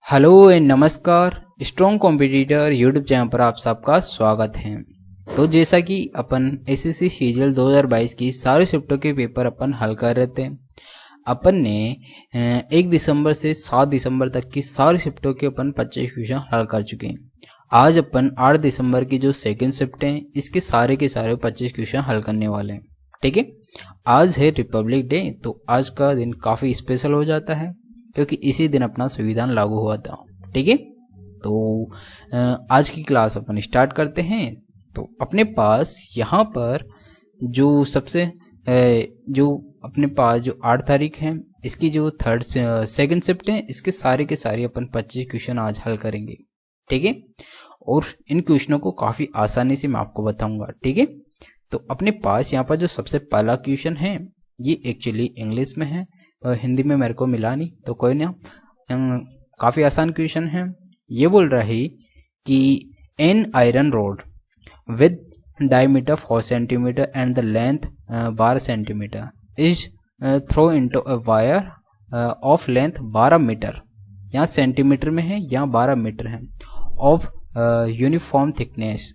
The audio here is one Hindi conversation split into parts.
हेलो एंड नमस्कार। स्ट्रॉन्ग कॉम्पिटिटर यूट्यूब चैनल पर आप सबका स्वागत है। तो जैसा कि अपन एसएससी सीजीएल 2022 की सारे शिफ्टों के पेपर अपन हल कर रहे थे। अपन ने 1 दिसंबर से 7 दिसंबर तक की सारी शिफ्टों के अपन 25 क्वेश्चन हल कर चुके हैं। आज अपन 8 दिसंबर की जो सेकेंड शिफ्ट है इसके सारे के सारे 25 क्वेश्चन हल करने वाले हैं। ठीक है, आज है रिपब्लिक डे, तो आज का दिन काफ़ी स्पेशल हो जाता है क्योंकि इसी दिन अपना संविधान लागू हुआ था। ठीक है, तो आज की क्लास अपन स्टार्ट करते हैं। तो अपने पास यहाँ पर जो सबसे जो अपने पास जो 8 तारीख है इसकी जो सेकंड शिफ्ट है इसके सारे के सारे अपन 25 क्वेश्चन आज हल करेंगे। ठीक है, और इन क्वेश्चनों को काफ़ी आसानी से मैं आपको बताऊंगा। ठीक है, तो अपने पास यहाँ पर जो सबसे पहला क्वेश्चन है ये एक्चुअली इंग्लिश में है, हिंदी में मेरे को मिला नहीं, तो कोई ना, काफ़ी आसान क्वेश्चन है। ये बोल रहा है कि an iron rod with diameter 4 centimetre and the length 12 centimetre is throw into a wire of length 12 metre, यहाँ सेंटीमीटर में है, यहाँ 12 मीटर है, of uniform thickness,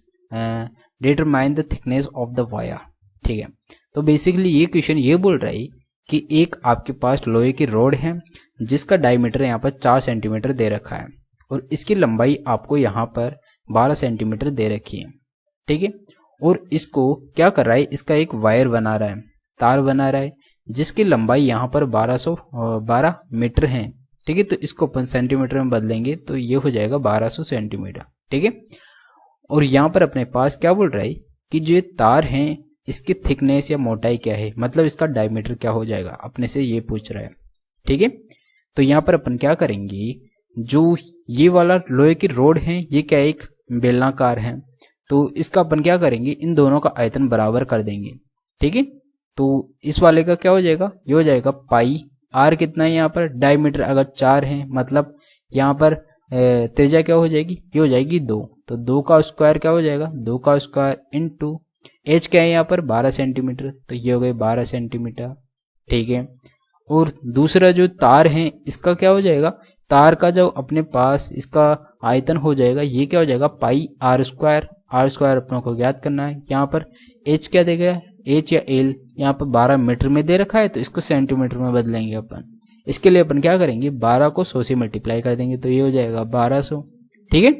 determine the thickness of the wire. ठीक है, तो बेसिकली ये क्वेश्चन ये बोल रहा है कि एक आपके पास लोहे की रोड है जिसका डायमीटर यहाँ पर 4 सेंटीमीटर दे रखा है और इसकी लंबाई आपको यहाँ पर 12 सेंटीमीटर दे रखी है। ठीक है, और इसको क्या कर रहा है, इसका एक वायर बना रहा है, तार बना रहा है जिसकी लंबाई यहाँ पर 1212 मीटर है। ठीक है, तो इसको अपन सेंटीमीटर में बदलेंगे तो ये हो जाएगा 1200 सेंटीमीटर। ठीक है, और यहाँ पर अपने पास क्या बोल रहा है कि जो तार है इसकी थिकनेस या मोटाई क्या है, मतलब इसका डायमीटर क्या हो जाएगा, अपने से ये पूछ रहा है। ठीक है, तो यहाँ पर अपन क्या करेंगे, जो ये वाला लोहे की रोड है ये क्या एक बेलनाकार है, तो इसका अपन क्या करेंगे, इन दोनों का आयतन बराबर कर देंगे। ठीक है, तो इस वाले का क्या हो जाएगा, ये हो जाएगा पाई। आर कितना है यहाँ पर, डायमीटर अगर 4 है मतलब यहाँ पर त्रिज्या क्या हो जाएगी, ये हो जाएगी 2, तो 2 का स्क्वायर क्या हो जाएगा, 2 का स्क्वायर इंटू एच क्या है यहाँ पर 12 सेंटीमीटर, तो ये हो गए 12 सेंटीमीटर। ठीक है, और दूसरा जो तार है इसका क्या हो जाएगा, तार का जो अपने पास इसका आयतन हो जाएगा ये क्या हो जाएगा पाई आर स्क्वायर। आर स्क्वायर अपनों को ज्ञात करना है। यहाँ पर एच क्या देगा, एच या एल यहाँ पर 12 मीटर में दे रखा है तो इसको सेंटीमीटर में बदलेंगे अपन। इसके लिए अपन क्या करेंगे, 12 को 100 से मल्टीप्लाई कर देंगे तो ये हो जाएगा 1200। ठीक है,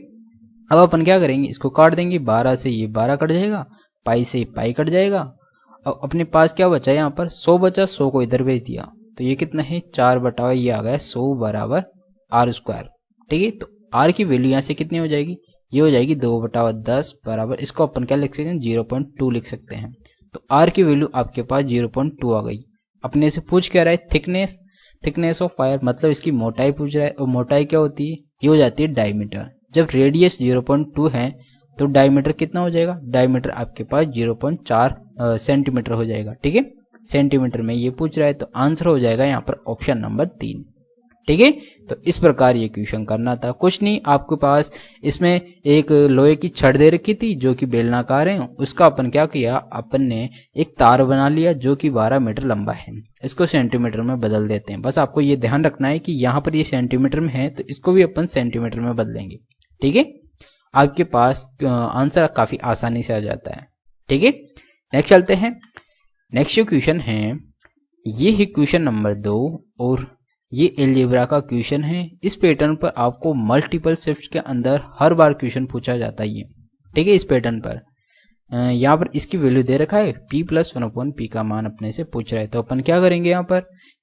अब अपन क्या करेंगे, इसको काट देंगे, 12 से ये 12 कट जाएगा, पाई से पाई कट जाएगा। अब अपने पास क्या बचा, यहाँ पर 100 बचा, 100 को इधर भेज दिया तो ये कितना है 4/, ये आ गया 100 बराबर आर स्क्वायर। ठीक है, तो आर की वैल्यू यहाँ से कितनी हो जाएगी, ये हो जाएगी 2/10 बराबर, इसको अपन क्या लिख सकते हैं 0.2 लिख सकते हैं। तो आर की वैल्यू आपके पास 0.2 आ गई। अपने से पूछ क्या रहा है, थिकनेस ऑफ वायर, मतलब इसकी मोटाई पूछ रहा है, और मोटाई क्या होती है, ये हो जाती है डायमीटर। जब रेडियस 0.2 है तो डायमीटर कितना हो जाएगा, डायमीटर आपके पास 0.4 सेंटीमीटर हो जाएगा। ठीक है, सेंटीमीटर में ये पूछ रहा है तो आंसर हो जाएगा यहाँ पर ऑप्शन नंबर 3। ठीक है, तो इस प्रकार ये क्वेश्चन करना था। कुछ नहीं, आपके पास इसमें एक लोहे की छड़ दे रखी थी जो कि बेलनाकार है, उसका अपन क्या किया, अपन ने एक तार बना लिया जो कि 12 मीटर लंबा है, इसको सेंटीमीटर में बदल देते हैं। बस आपको ये ध्यान रखना है कि यहाँ पर ये सेंटीमीटर में है तो इसको भी अपन सेंटीमीटर में बदलेंगे। ठीक है, आपके पास आंसर काफी आसानी से आ जाता है। ठीक है, नेक्स्ट चलते हैं। नेक्स्ट क्वेश्चन है, ये है क्वेश्चन नंबर 2 और ये एलजेब्रा का क्वेश्चन है। इस पैटर्न पर आपको मल्टीपल शिफ्ट के अंदर हर बार क्वेश्चन पूछा जाता है। ठीक है, इस पैटर्न पर यहाँ पर इसकी वैल्यू दे रखा है p+1/p का मान अपने से पूछ रहा है, तो अपन क्या करेंगे,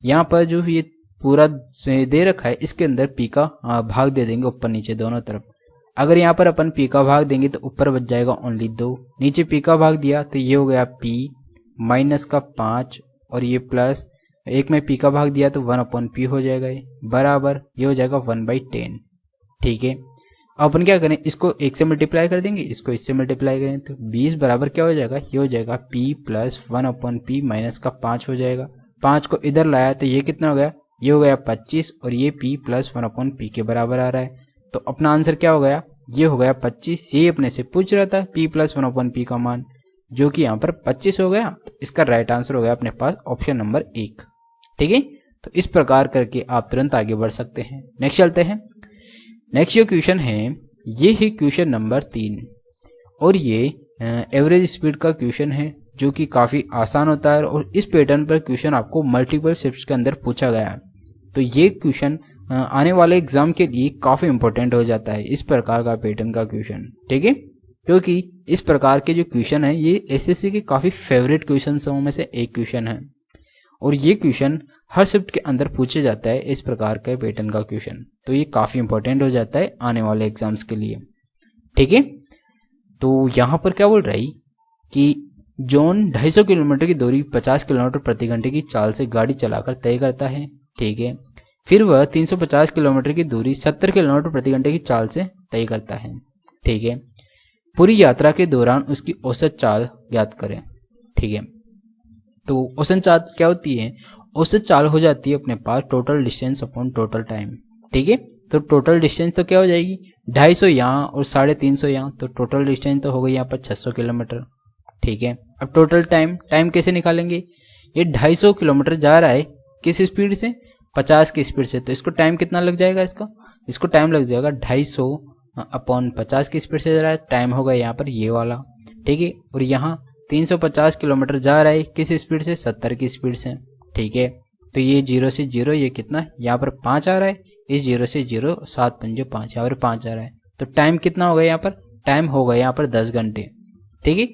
यहाँ पर जो ये पूरा दे रखा है इसके अंदर p का भाग दे देंगे ऊपर नीचे दोनों तरफ। अगर यहाँ पर अपन p का भाग देंगे तो ऊपर बच जाएगा ओनली 2, नीचे p का भाग दिया तो ये हो गया p माइनस का 5 और ये प्लस, एक में p का भाग दिया तो 1/p हो जाएगा, ये बराबर ये हो जाएगा 1/10। ठीक है, अब अपन क्या करें, इसको 1 से मल्टीप्लाई कर देंगे, इसको इससे मल्टीप्लाई करें तो 20 बराबर क्या हो जाएगा, ये हो जाएगा p + 1/p माइनस का 5 हो जाएगा। 5 को इधर लाया तो ये कितना हो गया, ये हो गया 25 और ये p + 1/p के बराबर आ रहा है, तो अपना आंसर क्या हो गया, ये हो गया 25। ये अपने से पूछ रहा था p + 1/p का मान जो कि यहाँ पर 25 हो गया, तो इसका राइट आंसर हो गया अपने पास ऑप्शन नंबर 1। ठीक है, तो इस प्रकार करके आप तुरंत आगे बढ़ सकते हैं। नेक्स्ट चलते हैं। नेक्स्ट जो क्वेश्चन है ये है क्वेश्चन नंबर 3 और ये एवरेज स्पीड का क्वेश्चन है जो कि काफ़ी आसान होता है और इस पैटर्न पर क्वेश्चन आपको मल्टीपल शिफ्ट्स के अंदर पूछा गया है। तो ये क्वेश्चन आने वाले एग्जाम के लिए काफ़ी इंपॉर्टेंट हो जाता है इस प्रकार का पैटर्न का क्वेश्चन, ठीक है, क्योंकि इस प्रकार के जो क्वेश्चन है ये एसएससी के काफ़ी फेवरेट क्वेश्चन में से एक क्वेश्चन है और ये क्वेश्चन हर शिफ्ट के अंदर पूछे जाता है इस प्रकार के पैटर्न का क्वेश्चन। तो ये काफ़ी इंपॉर्टेंट हो जाता है आने वाले एग्जाम्स के लिए, ठीक है। तो यहाँ पर क्या बोल रहा है कि जॉन 250 किलोमीटर की दूरी 50 किलोमीटर प्रति घंटे की चाल से गाड़ी चलाकर तय करता है, ठीक है। फिर वह 350 किलोमीटर की दूरी 70 किलोमीटर प्रति घंटे की चाल से तय करता है, ठीक है। पूरी यात्रा के दौरान उसकी औसत चाल ज्ञात करें, ठीक है। तो औसत चाल क्या होती है? औसत चाल हो जाती है अपने पास total distance upon total time, ठीक है। तो टोटल डिस्टेंस तो क्या हो जाएगी 250 यहाँ और 350 यहाँ, तो टोटल डिस्टेंस तो हो गई यहाँ पर 600 किलोमीटर, ठीक है। अब टोटल टाइम कैसे निकालेंगे? ये 250 किलोमीटर जा रहा है किस स्पीड से? 50 की स्पीड से, तो इसको टाइम कितना लग जाएगा? इसको टाइम लग जाएगा 250 अपॉन 50 की स्पीड से जा रहा है, टाइम होगा यहाँ पर ये वाला, ठीक है। और यहाँ 350 किलोमीटर जा रहा है किस स्पीड से? 70 की स्पीड से, ठीक है। तो ये 0 से 0 ये कितना यहाँ पर 5 आ रहा है, इस 0 से 0 7 5 5 यहाँ पर 5 आ रहा है, तो टाइम कितना होगा यहाँ पर? टाइम होगा यहाँ पर 10 घंटे, ठीक है।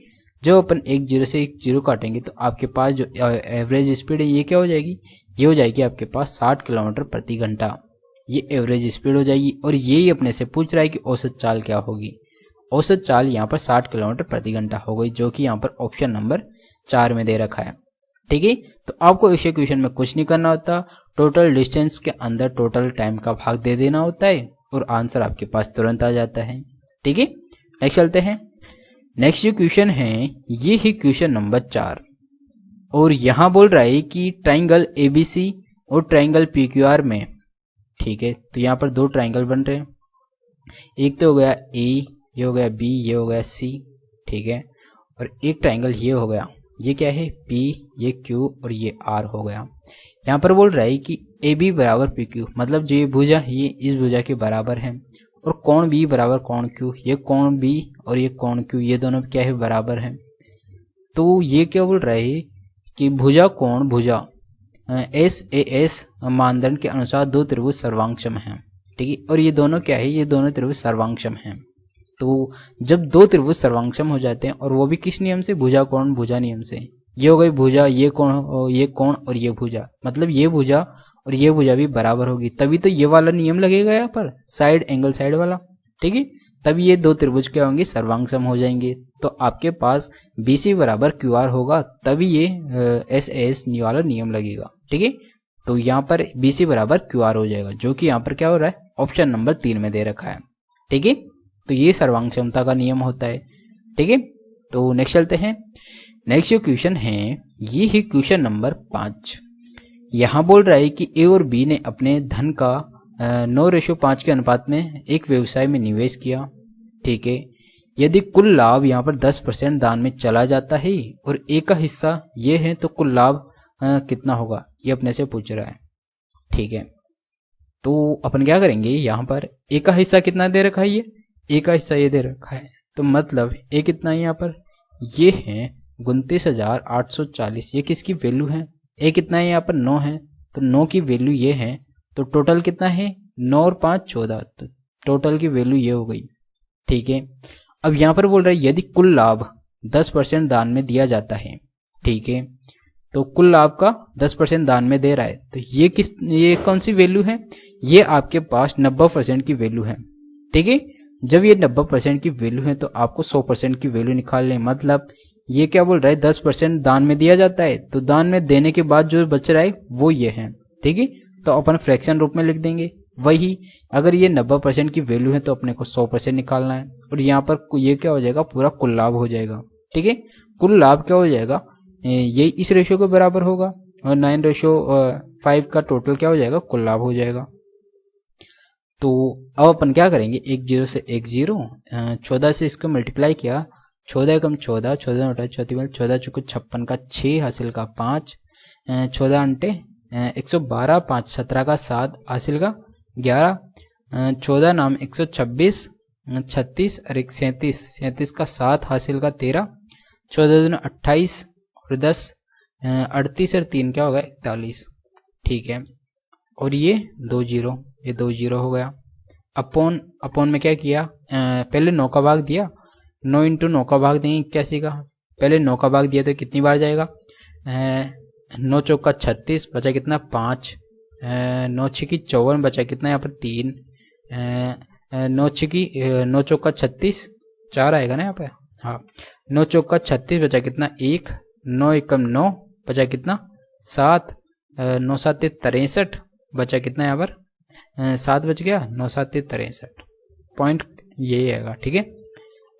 जो अपन 1 0 से 1 0 काटेंगे तो आपके पास जो एवरेज स्पीड है ये क्या हो जाएगी? ये हो जाएगी आपके पास 60 किलोमीटर प्रति घंटा, ये एवरेज स्पीड हो जाएगी। और यही अपने से पूछ रहा है कि औसत चाल क्या होगी। औसत चाल यहाँ पर 60 किलोमीटर प्रति घंटा हो गई, जो कि यहाँ पर ऑप्शन नंबर 4 में दे रखा है, ठीक है। तो आपको इस क्वेश्चन में कुछ नहीं करना होता, टोटल डिस्टेंस के अंदर टोटल टाइम का भाग दे देना होता है और आंसर आपके पास तुरंत आ जाता है, ठीक है। नेक्स्ट चलते हैं। नेक्स्ट जो क्वेश्चन है ये है क्वेश्चन नंबर 4 और यहाँ बोल रहा है कि ट्राइंगल एबीसी और ट्राइंगल पीक्यूआर में, ठीक है। तो यहाँ पर 2 ट्राइंगल बन रहे हैं, एक तो हो गया ए, ये हो गया बी, ये हो गया सी, ठीक है। और एक ट्राइंगल ये हो गया, ये क्या है? पी, ये क्यू और ये आर हो गया। यहाँ पर बोल रहा है कि ए बी बराबर पी क्यू, मतलब जो ये भुजा ये इस भुजा के बराबर है, और कोण बी बराबर कोण क्यू, ये कोण बी और ये कोण क्यू ये दोनों क्या है? बराबर है। तो ये क्या बोल रहा है कि भुजा कोण भुजा एस ए एस मानदंड के अनुसार 2 त्रिभुज सर्वांगसम हैं, ठीक है। और ये दोनों क्या है? ये दोनों त्रिभुज सर्वांगसम हैं। तो जब 2 त्रिभुज सर्वांगसम हो जाते हैं और वो भी किस नियम से? भुजा कोण भुजा नियम से। ये हो गई भुजा, ये कोण और ये भुजा, मतलब ये भुजा और ये भुजा भी बराबर होगी, तभी तो ये वाला नियम लगेगा यहाँ पर, साइड एंगल साइड वाला, ठीक है। तभी ये 2 त्रिभुज क्या होंगे? सर्वांगसम हो जाएंगे। तो आपके पास BC बराबर QR होगा, तभी ये SAS वाला नियम लगेगा, ठीक है। तो यहाँ पर BC बराबर QR हो जाएगा, जो कि यहाँ पर क्या हो रहा है? ऑप्शन नंबर 3 में दे रखा है, ठीक है। तो ये सर्वांगसमता का नियम होता है, ठीक है। तो नेक्स्ट चलते हैं। नेक्स्ट जो क्वेश्चन है ये है क्वेश्चन नंबर 5। यहाँ बोल रहा है कि ए और बी ने अपने धन का 9:5 के अनुपात में एक व्यवसाय में निवेश किया, ठीक है। यदि कुल लाभ यहाँ पर 10% दान में चला जाता है और ए का हिस्सा ये है, तो कुल लाभ कितना होगा? ये अपने से पूछ रहा है, ठीक है। तो अपन क्या करेंगे, यहाँ पर ए का हिस्सा कितना दे रखा है? ये ए का हिस्सा ये दे रखा है, तो मतलब ए कितना है यहाँ पर? ये है 29,840, ये किसकी वैल्यू है? ए कितना है यहाँ पर? 9 है, तो 9 की वैल्यू ये है, तो टोटल कितना है? 9 और 5 14, तो टोटल की वैल्यू ये हो गई, ठीक है। अब यहाँ पर बोल रहा है यदि कुल लाभ 10% दान में दिया जाता है, ठीक है। तो कुल लाभ का 10% दान में दे रहा है, तो ये कौन सी वैल्यू है? ये आपके पास 90% की वैल्यू है, ठीक है। जब ये 90% की वैल्यू है तो आपको 100% की वैल्यू निकाल लें, मतलब ये क्या बोल रहा है? 10% दान में दिया जाता है, तो दान में देने के बाद जो बच रहा है वो ये है, ठीक है। तो अपन फ्रैक्शन रूप में लिख देंगे। वही अगर ये 90% की वैल्यू है तो अपने को 100% निकालना है, और यहाँ पर ये क्या हो जाएगा? पूरा कुल लाभ हो जाएगा, ठीक है। कुल लाभ क्या हो जाएगा? ये इस रेशियो के बराबर होगा, और 9:5 का टोटल क्या हो जाएगा? कुल लाभ हो जाएगा। तो अब अपन क्या करेंगे? 1 0 से 1 0, 14 से इसको मल्टीप्लाई किया, 14 कम 14, 14 उठा 14, 14 चुको 56 का 6 हासिल का 5, 14 अंटे 112, 5 17 का 7 हासिल का 11, 14 नाम 126, 36 और एक 37, 37 का 7 हासिल का 13, 14 दूनी 28 और 10 38 और 3 क्या होगा 41। ठीक है, और ये 2 जीरो, ये 2 जीरो हो गया। अपॉन में क्या किया, पहले 9 का भाग दिया, 9 इंटू 9 का भाग देंगे 81 का। पहले 9 का भाग दिया तो कितनी बार जाएगा, 9 चौका 36, बचा कितना 5, 9 छिकी 54, बचा कितना यहाँ पर 3, 9 चौका 36, 4 आएगा ना यहाँ पे, हाँ 9 चौका 36, बचा कितना 1, 9 एकम 9, बचा कितना 7, 9 7 63, बचा कितना यहाँ पर 7 बच गया, 9 7 63, पॉइंट यही आएगा। ठीक है,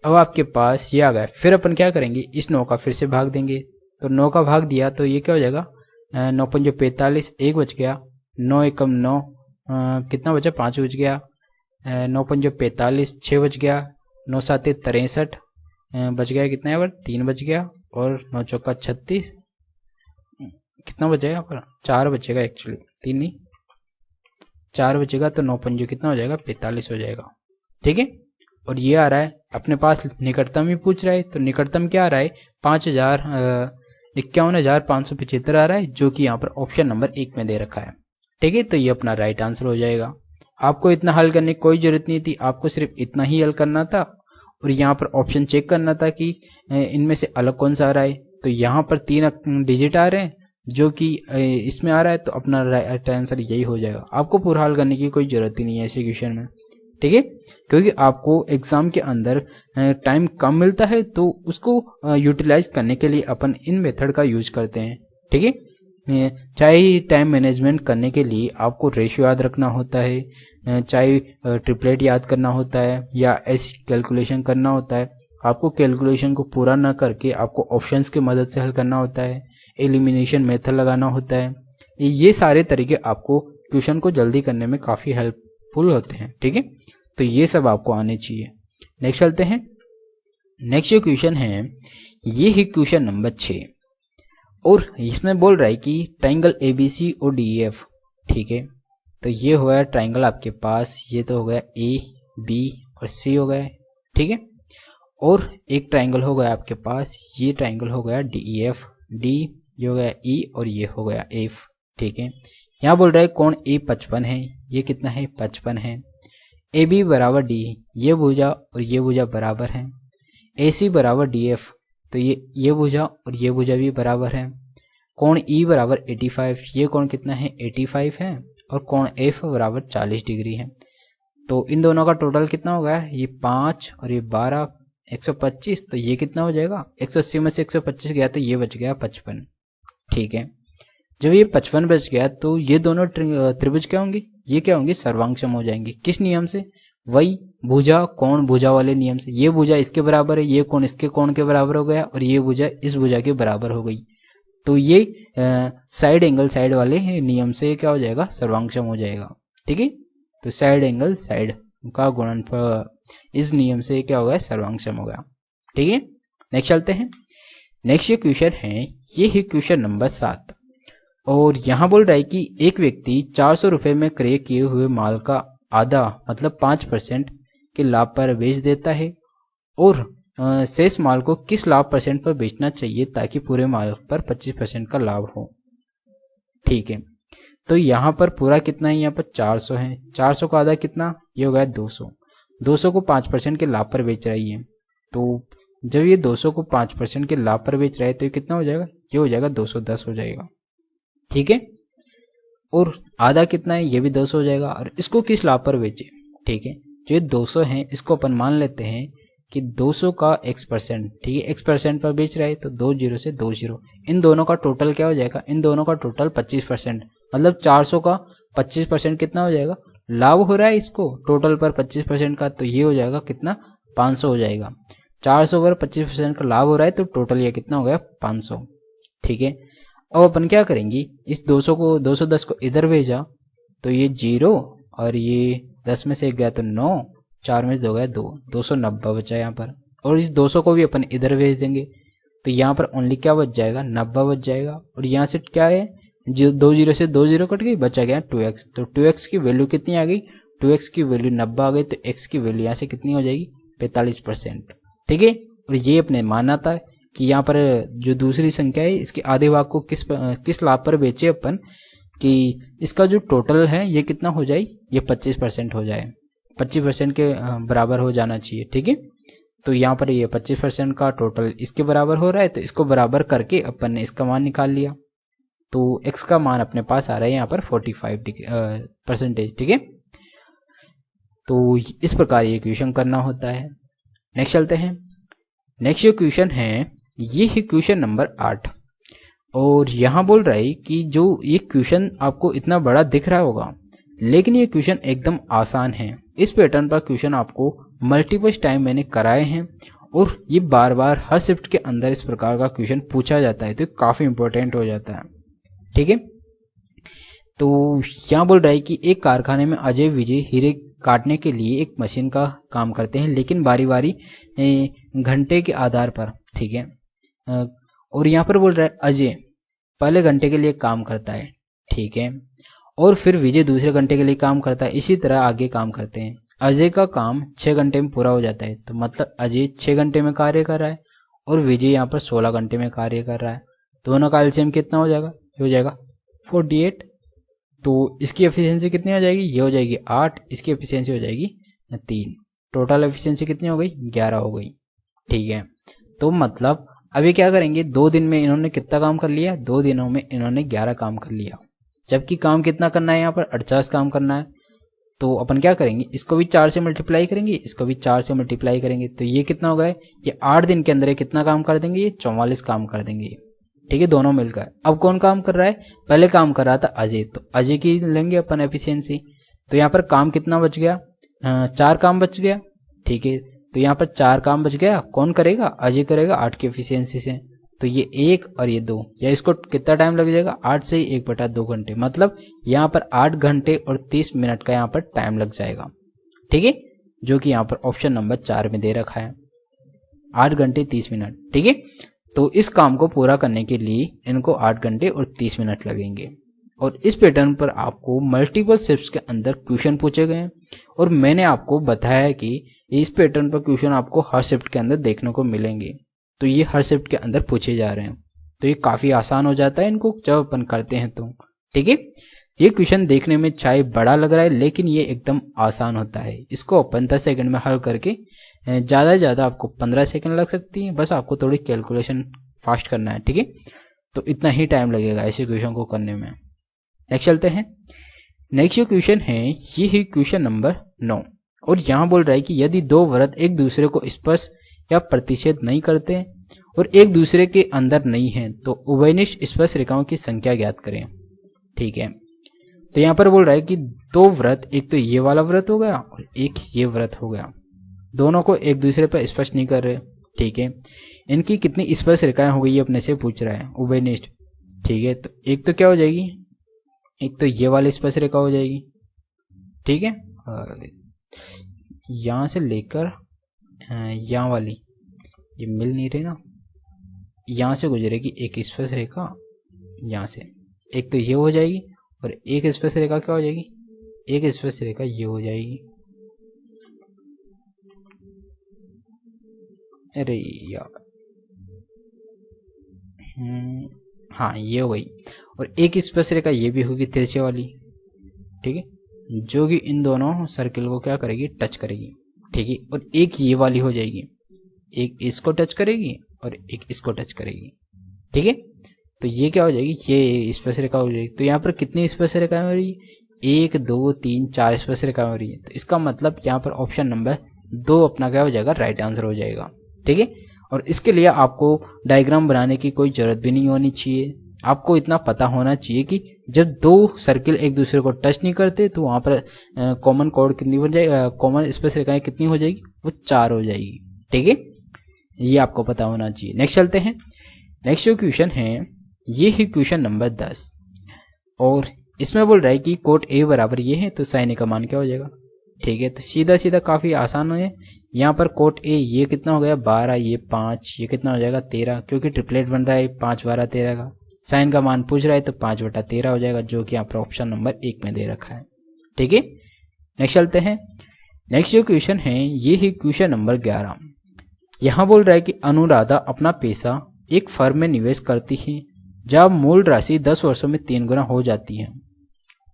अब आपके पास ये आ गया, फिर अपन क्या करेंगे, इस 9 का फिर से भाग देंगे। तो 9 का भाग दिया तो ये क्या हो जाएगा, 9 पंजो 45, 1 बच गया, 9 एकम 9, कितना बचा 5 बच गया, 9 पंजो 45, 6 बच गया, 9 7 63, बच गया कितना यहाँ पर 3 बच गया, और 9 चौका 36, कितना बचेगा यहाँ पर 4 बचेगा, एक्चुअली 3 नहीं 4 बचेगा, तो 9 पंजो कितना हो जाएगा 45 हो जाएगा। ठीक है, और ये आ रहा है अपने पास निकटतम ही पूछ रहा है, तो निकटतम क्या आ रहा है 51,575 आ रहा है, जो कि यहाँ पर ऑप्शन नंबर 1 में दे रखा है। ठीक है, तो ये अपना राइट आंसर हो जाएगा। आपको इतना हल करने की कोई जरूरत नहीं थी, आपको सिर्फ इतना ही हल करना था और यहाँ पर ऑप्शन चेक करना था कि इनमें से अलग कौन सा आ रहा है। तो यहाँ पर 3 डिजिट आ रहे हैं जो कि इसमें आ रहा है, तो अपना राइट आंसर यही हो जाएगा। आपको पूरा हल करने की कोई जरूरत ही नहीं है ऐसे क्वेश्चन में। ठीक है, क्योंकि आपको एग्जाम के अंदर टाइम कम मिलता है, तो उसको यूटिलाइज करने के लिए अपन इन मेथड का यूज करते हैं। ठीक है, चाहे टाइम मैनेजमेंट करने के लिए आपको रेशियो याद रखना होता है, चाहे ट्रिपलेट याद करना होता है, या ऐसी कैलकुलेशन करना होता है, आपको कैलकुलेशन को पूरा ना करके आपको ऑप्शंस की मदद से हल करना होता है, एलिमिनेशन मेथड लगाना होता है। ये सारे तरीके आपको क्वेश्चन को जल्दी करने में काफ़ी हेल्पफुल होते हैं। ठीक है, तो ये सब आपको आने चाहिए। नेक्स्ट चलते हैं। नेक्स्ट जो क्वेश्चन है ये है क्वेश्चन नंबर 6, और इसमें बोल रहा है कि ट्राइंगल ABC और DEF। ठीक है, तो ये हो गया ट्राइंगल आपके पास, ये तो हो गया AB और C हो गए। ठीक है, और एक ट्राइंगल हो गया आपके पास, ये ट्राइंगल हो गया DEF, D ये हो गया E और ये हो गया F। ठीक है, यहाँ बोल रहा है कोण A 55 है, ये कितना है 55 है। AB बराबर D, ये भुजा और ये भुजा बराबर है। AC बराबर DF, तो ये भुजा और ये भुजा भी बराबर है। कोण E बराबर 85, ये कोण कितना है 85 है, और कोण F बराबर 40 डिग्री है। तो इन दोनों का टोटल कितना हो गया, ये 5 और ये 12, 125, तो ये कितना हो जाएगा 180 में से 125 गया तो ये बच गया 55। ठीक है, जब ये 55 बच गया तो ये दोनों त्रिभुज क्या होंगे, ये क्या होंगे सर्वांगसम हो जाएंगे। किस नियम से, वही भुजा कोण भुजा वाले नियम से। ये भुजा इसके बराबर है, ये कोण इसके कोण के बराबर हो गया, और ये भुजा इस भुजा के बराबर हो गई। तो ये साइड एंगल साइड वाले नियम से क्या हो जाएगा सर्वांगसम हो जाएगा। ठीक है, तो साइड एंगल साइड का गुणनफल इस नियम से क्या होगा सर्वांगसम होगा। ठीक है, नेक्स्ट चलते हैं। नेक्स्ट ये क्वेश्चन है, ये है क्वेश्चन नंबर 7, और यहाँ बोल रहा है कि एक व्यक्ति 400 रुपये में क्रय किए हुए माल का आधा मतलब 5% के लाभ पर बेच देता है, और शेष माल को किस लाभ % पर बेचना चाहिए ताकि पूरे माल पर 25% का लाभ हो। ठीक है, तो यहाँ पर पूरा कितना है, यहाँ पर 400 है, 400 का आधा कितना, ये हो गया 200। 200 को 5% के लाभ पर बेच रही है, तो जब ये 200 को 5% के लाभ पर बेच रहा है तो ये कितना हो जाएगा, ये हो जाएगा 210 हो जाएगा। ठीक है, और आधा कितना है, ये भी 200 हो जाएगा, और इसको किस लाभ पर बेचे। ठीक है, जो ये 200 है इसको अपन मान लेते हैं कि 200 का x%, ठीक है x% पर बेच रहा है, तो 2 0 से 2 0, इन दोनों का टोटल क्या हो जाएगा, इन दोनों का टोटल 25%, मतलब 400 का 25% कितना हो जाएगा, लाभ हो रहा है इसको टोटल पर 25% का, तो ये हो जाएगा कितना 500 हो जाएगा। 400 पर 25% का लाभ हो रहा है तो टोटल ये कितना हो गया 500। ठीक है, अब अपन क्या करेंगे, इस 200 को 210 को इधर भेजा तो ये 0, और ये 10 में से 1 गया तो 9, 4 में से 2 गया 2, 290 बचा यहाँ पर। और इस 200 को भी अपन इधर भेज देंगे तो यहाँ पर ओनली क्या बच जाएगा 90 बच जाएगा, और यहाँ से क्या है जो 2 0 से 2 0 कट गई, बचा गया 2x, तो 2x की वैल्यू कितनी आ गई 2x की वैल्यू 90 आ गई तो x की वैल्यू यहाँ से कितनी हो जाएगी 45%। ठीक है, और ये अपने मानना था कि यहाँ पर जो दूसरी संख्या है इसके आधे भाग को किस लाभ पर बेचे अपन कि इसका जो टोटल है ये कितना हो जाए, ये 25% हो जाए, 25% के बराबर हो जाना चाहिए। ठीक है, तो यहाँ पर ये 25% का टोटल इसके बराबर हो रहा है, तो इसको बराबर करके अपन ने इसका मान निकाल लिया, तो x का मान अपने पास आ रहा है यहाँ पर 45%। ठीक है, तो इस प्रकार ये इक्वेशन करना होता है। नेक्स्ट चलते हैं। नेक्स्ट इक्वेशन है, ये है क्वेश्चन नंबर 8 और यहाँ बोल रहा है कि जो ये क्वेश्चन आपको इतना बड़ा दिख रहा होगा लेकिन ये क्वेश्चन एकदम आसान है। इस पैटर्न पर क्वेश्चन आपको मल्टीपल टाइम मैंने कराए हैं और ये बार बार हर शिफ्ट के अंदर इस प्रकार का क्वेश्चन पूछा जाता है, तो काफ़ी इंपॉर्टेंट हो जाता है। ठीक है, तो यहाँ बोल रहा है कि एक कारखाने में अजय विजय हीरे काटने के लिए एक मशीन का काम करते हैं लेकिन बारी बारी घंटे के आधार पर। ठीक है, और यहाँ पर बोल रहा है अजय पहले घंटे के लिए काम करता है। ठीक है, और फिर विजय दूसरे घंटे के लिए काम करता है, इसी तरह आगे काम करते हैं। अजय का काम 6 घंटे में पूरा हो जाता है, तो मतलब अजय 6 घंटे में कार्य कर रहा है और विजय यहाँ पर 16 घंटे में कार्य कर रहा है। दोनों का एलसीएम कितना हो जाएगा, हो जाएगा 48। तो इसकी एफिशिएंसी कितनी हो जाएगी, ये हो जाएगी 8, इसकी एफिशिएंसी हो जाएगी 3, टोटल एफिशिएंसी कितनी हो गई 11 हो गई। ठीक है, तो मतलब अभी क्या करेंगे, 2 दिन में इन्होंने कितना काम कर लिया, 2 दिनों में इन्होंने 11 काम कर लिया, जबकि काम कितना करना है यहाँ पर 48 काम करना है। तो अपन क्या करेंगे, इसको भी 4 से मल्टीप्लाई करेंगे, इसको भी 4 से मल्टीप्लाई करेंगे, तो ये कितना होगा, ये 8 दिन के अंदर ये कितना काम कर देंगे, ये 44 काम कर देंगे। ठीक है, दोनों मिलकर। अब कौन काम कर रहा है, पहले काम कर रहा था अजय, तो अजय की लेंगे अपन एफिशिएंसी, तो यहाँ पर काम कितना बच गया, 4 काम बच गया। ठीक है, तो यहाँ पर 4 काम बच गया, कौन करेगा, अजय करेगा 8 की एफिशिएंसी से, तो ये 1 और ये 2, या इसको कितना टाइम लग जाएगा, 8 से 1/2 घंटे, मतलब यहाँ पर 8 घंटे और 30 मिनट का यहाँ पर टाइम लग जाएगा। ठीक है, जो कि यहाँ पर ऑप्शन नंबर 4 में दे रखा है, 8 घंटे 30 मिनट। ठीक है, तो इस काम को पूरा करने के लिए इनको 8 घंटे और 30 मिनट लगेंगे। और इस पैटर्न पर आपको मल्टीपल शिफ्ट्स के अंदर क्वेश्चन पूछे गए हैं और मैंने आपको बताया है कि इस पैटर्न पर क्वेश्चन आपको हर शिफ्ट के अंदर देखने को मिलेंगे, तो ये हर शिफ्ट के अंदर पूछे जा रहे हैं, तो ये काफ़ी आसान हो जाता है इनको जब अपन करते हैं तो। ठीक है, ये क्वेश्चन देखने में चाहे बड़ा लग रहा है लेकिन ये एकदम आसान होता है। इसको अपन 10 सेकंड में हल करके, ज़्यादा से ज़्यादा आपको 15 सेकंड लग सकती है, बस आपको थोड़ी कैलकुलेशन फास्ट करना है। ठीक है, तो इतना ही टाइम लगेगा ऐसे क्वेश्चन को करने में। नेक्स्ट चलते हैं। नेक्स्ट क्वेश्चन है, ये है क्वेश्चन नंबर 9 और यहाँ बोल रहा है कि यदि 2 वृत्त एक दूसरे को स्पर्श या प्रतिच्छेद नहीं करते और एक दूसरे के अंदर नहीं है तो उभयनिष्ठ स्पर्श रेखाओं की संख्या ज्ञात करें। ठीक है, तो यहाँ पर बोल रहा है कि 2 वृत्त, एक तो ये वाला वृत्त हो गया और एक ये वृत्त हो गया, दोनों को एक दूसरे पर स्पर्श नहीं कर रहे। ठीक है, इनकी कितनी स्पर्श रेखाएं हो गई ये अपने से पूछ रहा है, उभयनिष्ठ। ठीक है, तो एक तो क्या हो जाएगी, एक तो ये वाली स्पर्श रेखा हो जाएगी। ठीक है, यहाँ से लेकर यहाँ वाली ये मिल नहीं रही ना, यहाँ से गुजरेगी एक स्पर्श रेखा, यहाँ से एक तो ये हो जाएगी और एक स्पर्श रेखा क्या हो जाएगी, एक स्पर्श रेखा ये हो जाएगी। अरे यार, हाँ ये हो गई, और एक स्पर्श रेखा ये भी होगी तिरछे वाली। ठीक है, जो कि इन दोनों सर्किल को क्या करेगी, टच करेगी। ठीक है, और एक ये वाली हो जाएगी, एक इसको टच करेगी और एक इसको टच करेगी। ठीक है, तो ये क्या हो जाएगी, ये स्पर्श रेखा हो जाएगी। तो यहाँ पर कितनी स्पर्श रेखाएं हो रही है, 1 2 3 4 स्पर्श रेखाएं हो रही है, तो इसका मतलब यहाँ पर ऑप्शन नंबर 2 अपना क्या हो जाएगा, राइट आंसर हो जाएगा। ठीक है, और इसके लिए आपको डायग्राम बनाने की कोई जरूरत भी नहीं होनी चाहिए, आपको इतना पता होना चाहिए कि जब 2 सर्किल एक दूसरे को टच नहीं करते तो वहां पर कॉमन कोड कितनी बन जाएगी, कॉमन स्पेस रेखाएं कितनी हो जाएगी, वो 4 हो जाएगी। ठीक है, ये आपको पता होना चाहिए। नेक्स्ट चलते हैं। नेक्स्ट जो क्वेश्चन है ये है क्वेश्चन नंबर 10 और इसमें बोल रहा है कि कोट ए बराबर ये है तो साइन ए का मान क्या हो जाएगा। ठीक है, तो सीधा सीधा काफी आसान है। यहाँ पर कोट ए ये कितना हो गया 12, ये 5, ये कितना हो जाएगा 13, क्योंकि ट्रिपलेट बन रहा है 5 12 13 का। साइन का मान पूछ रहा है तो 5/13 हो जाएगा, जो कि यहाँ पर ऑप्शन नंबर 1 में दे रखा है। ठीक है, नेक्स्ट चलते हैं। नेक्स्ट जो क्वेश्चन है ये है क्वेश्चन नंबर 11। यहाँ बोल रहा है कि अनुराधा अपना पैसा एक फर्म में निवेश करती है जब मूल राशि 10 वर्षों में 3 गुना हो जाती है।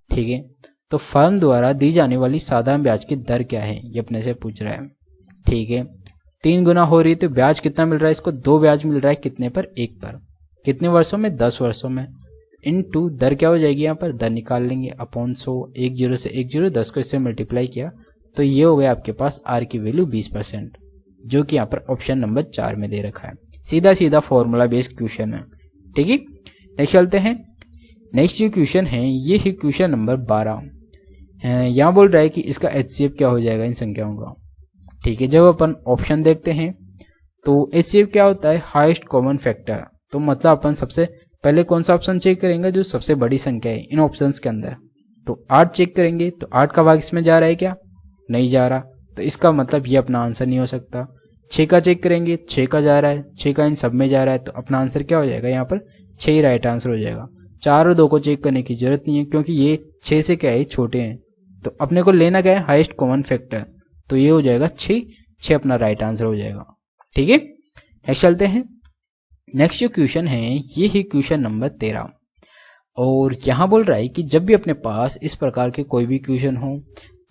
ठीक है, तो फर्म द्वारा दी जाने वाली साधारण ब्याज की दर क्या है, ये अपने से पूछ रहा है। ठीक है, 3 गुना हो रही है तो ब्याज कितना मिल रहा है इसको, 2 ब्याज मिल रहा है कितने पर, 1 पर। कितने वर्षों में, 10 वर्षों में। इनटू दर क्या हो जाएगी, यहाँ पर दर निकाल लेंगे अपॉन 100, 1 0 से 1 0, 10 को इससे मल्टीप्लाई किया तो ये हो गया आपके पास आर की वैल्यू 20%, जो कि यहाँ पर ऑप्शन नंबर 4 में दे रखा है। सीधा सीधा फॉर्मूला बेस्ड क्वेश्चन है। ठीक है, नेक्स्ट चलते हैं। नेक्स्ट जो क्वेश्चन है ये है क्वेश्चन नंबर 12। यहाँ बोल रहा है कि इसका HCF क्या हो जाएगा इन संख्याओं का। ठीक है, जब अपन ऑप्शन देखते हैं तो HCF क्या होता है, हाईएस्ट कॉमन फैक्टर। तो मतलब अपन सबसे पहले कौन सा ऑप्शन चेक करेंगे, जो सबसे बड़ी संख्या है इन ऑप्शंस के अंदर। तो 8 चेक करेंगे, तो 8 का भाग इसमें जा रहा है क्या, नहीं जा रहा, तो इसका मतलब ये अपना आंसर नहीं हो सकता। 6 का चेक करेंगे, 6 का जा रहा है, 6 का इन सब में जा रहा है, तो अपना आंसर क्या हो जाएगा, यहाँ पर 6 ही राइट आंसर हो जाएगा। 4 और 2 को चेक करने की जरूरत नहीं है क्योंकि ये 6 से क्या है, छोटे हैं। तो अपने को लेना क्या है, हाईएस्ट कॉमन फैक्टर, तो ये हो जाएगा 6 अपना राइट आंसर हो जाएगा। ठीक है, नेक्स्ट चलते हैं। नेक्स्ट जो क्वेश्चन है ये है क्वेश्चन नंबर 13। और यहाँ बोल रहा है कि जब भी अपने पास इस प्रकार के कोई भी क्वेश्चन हो,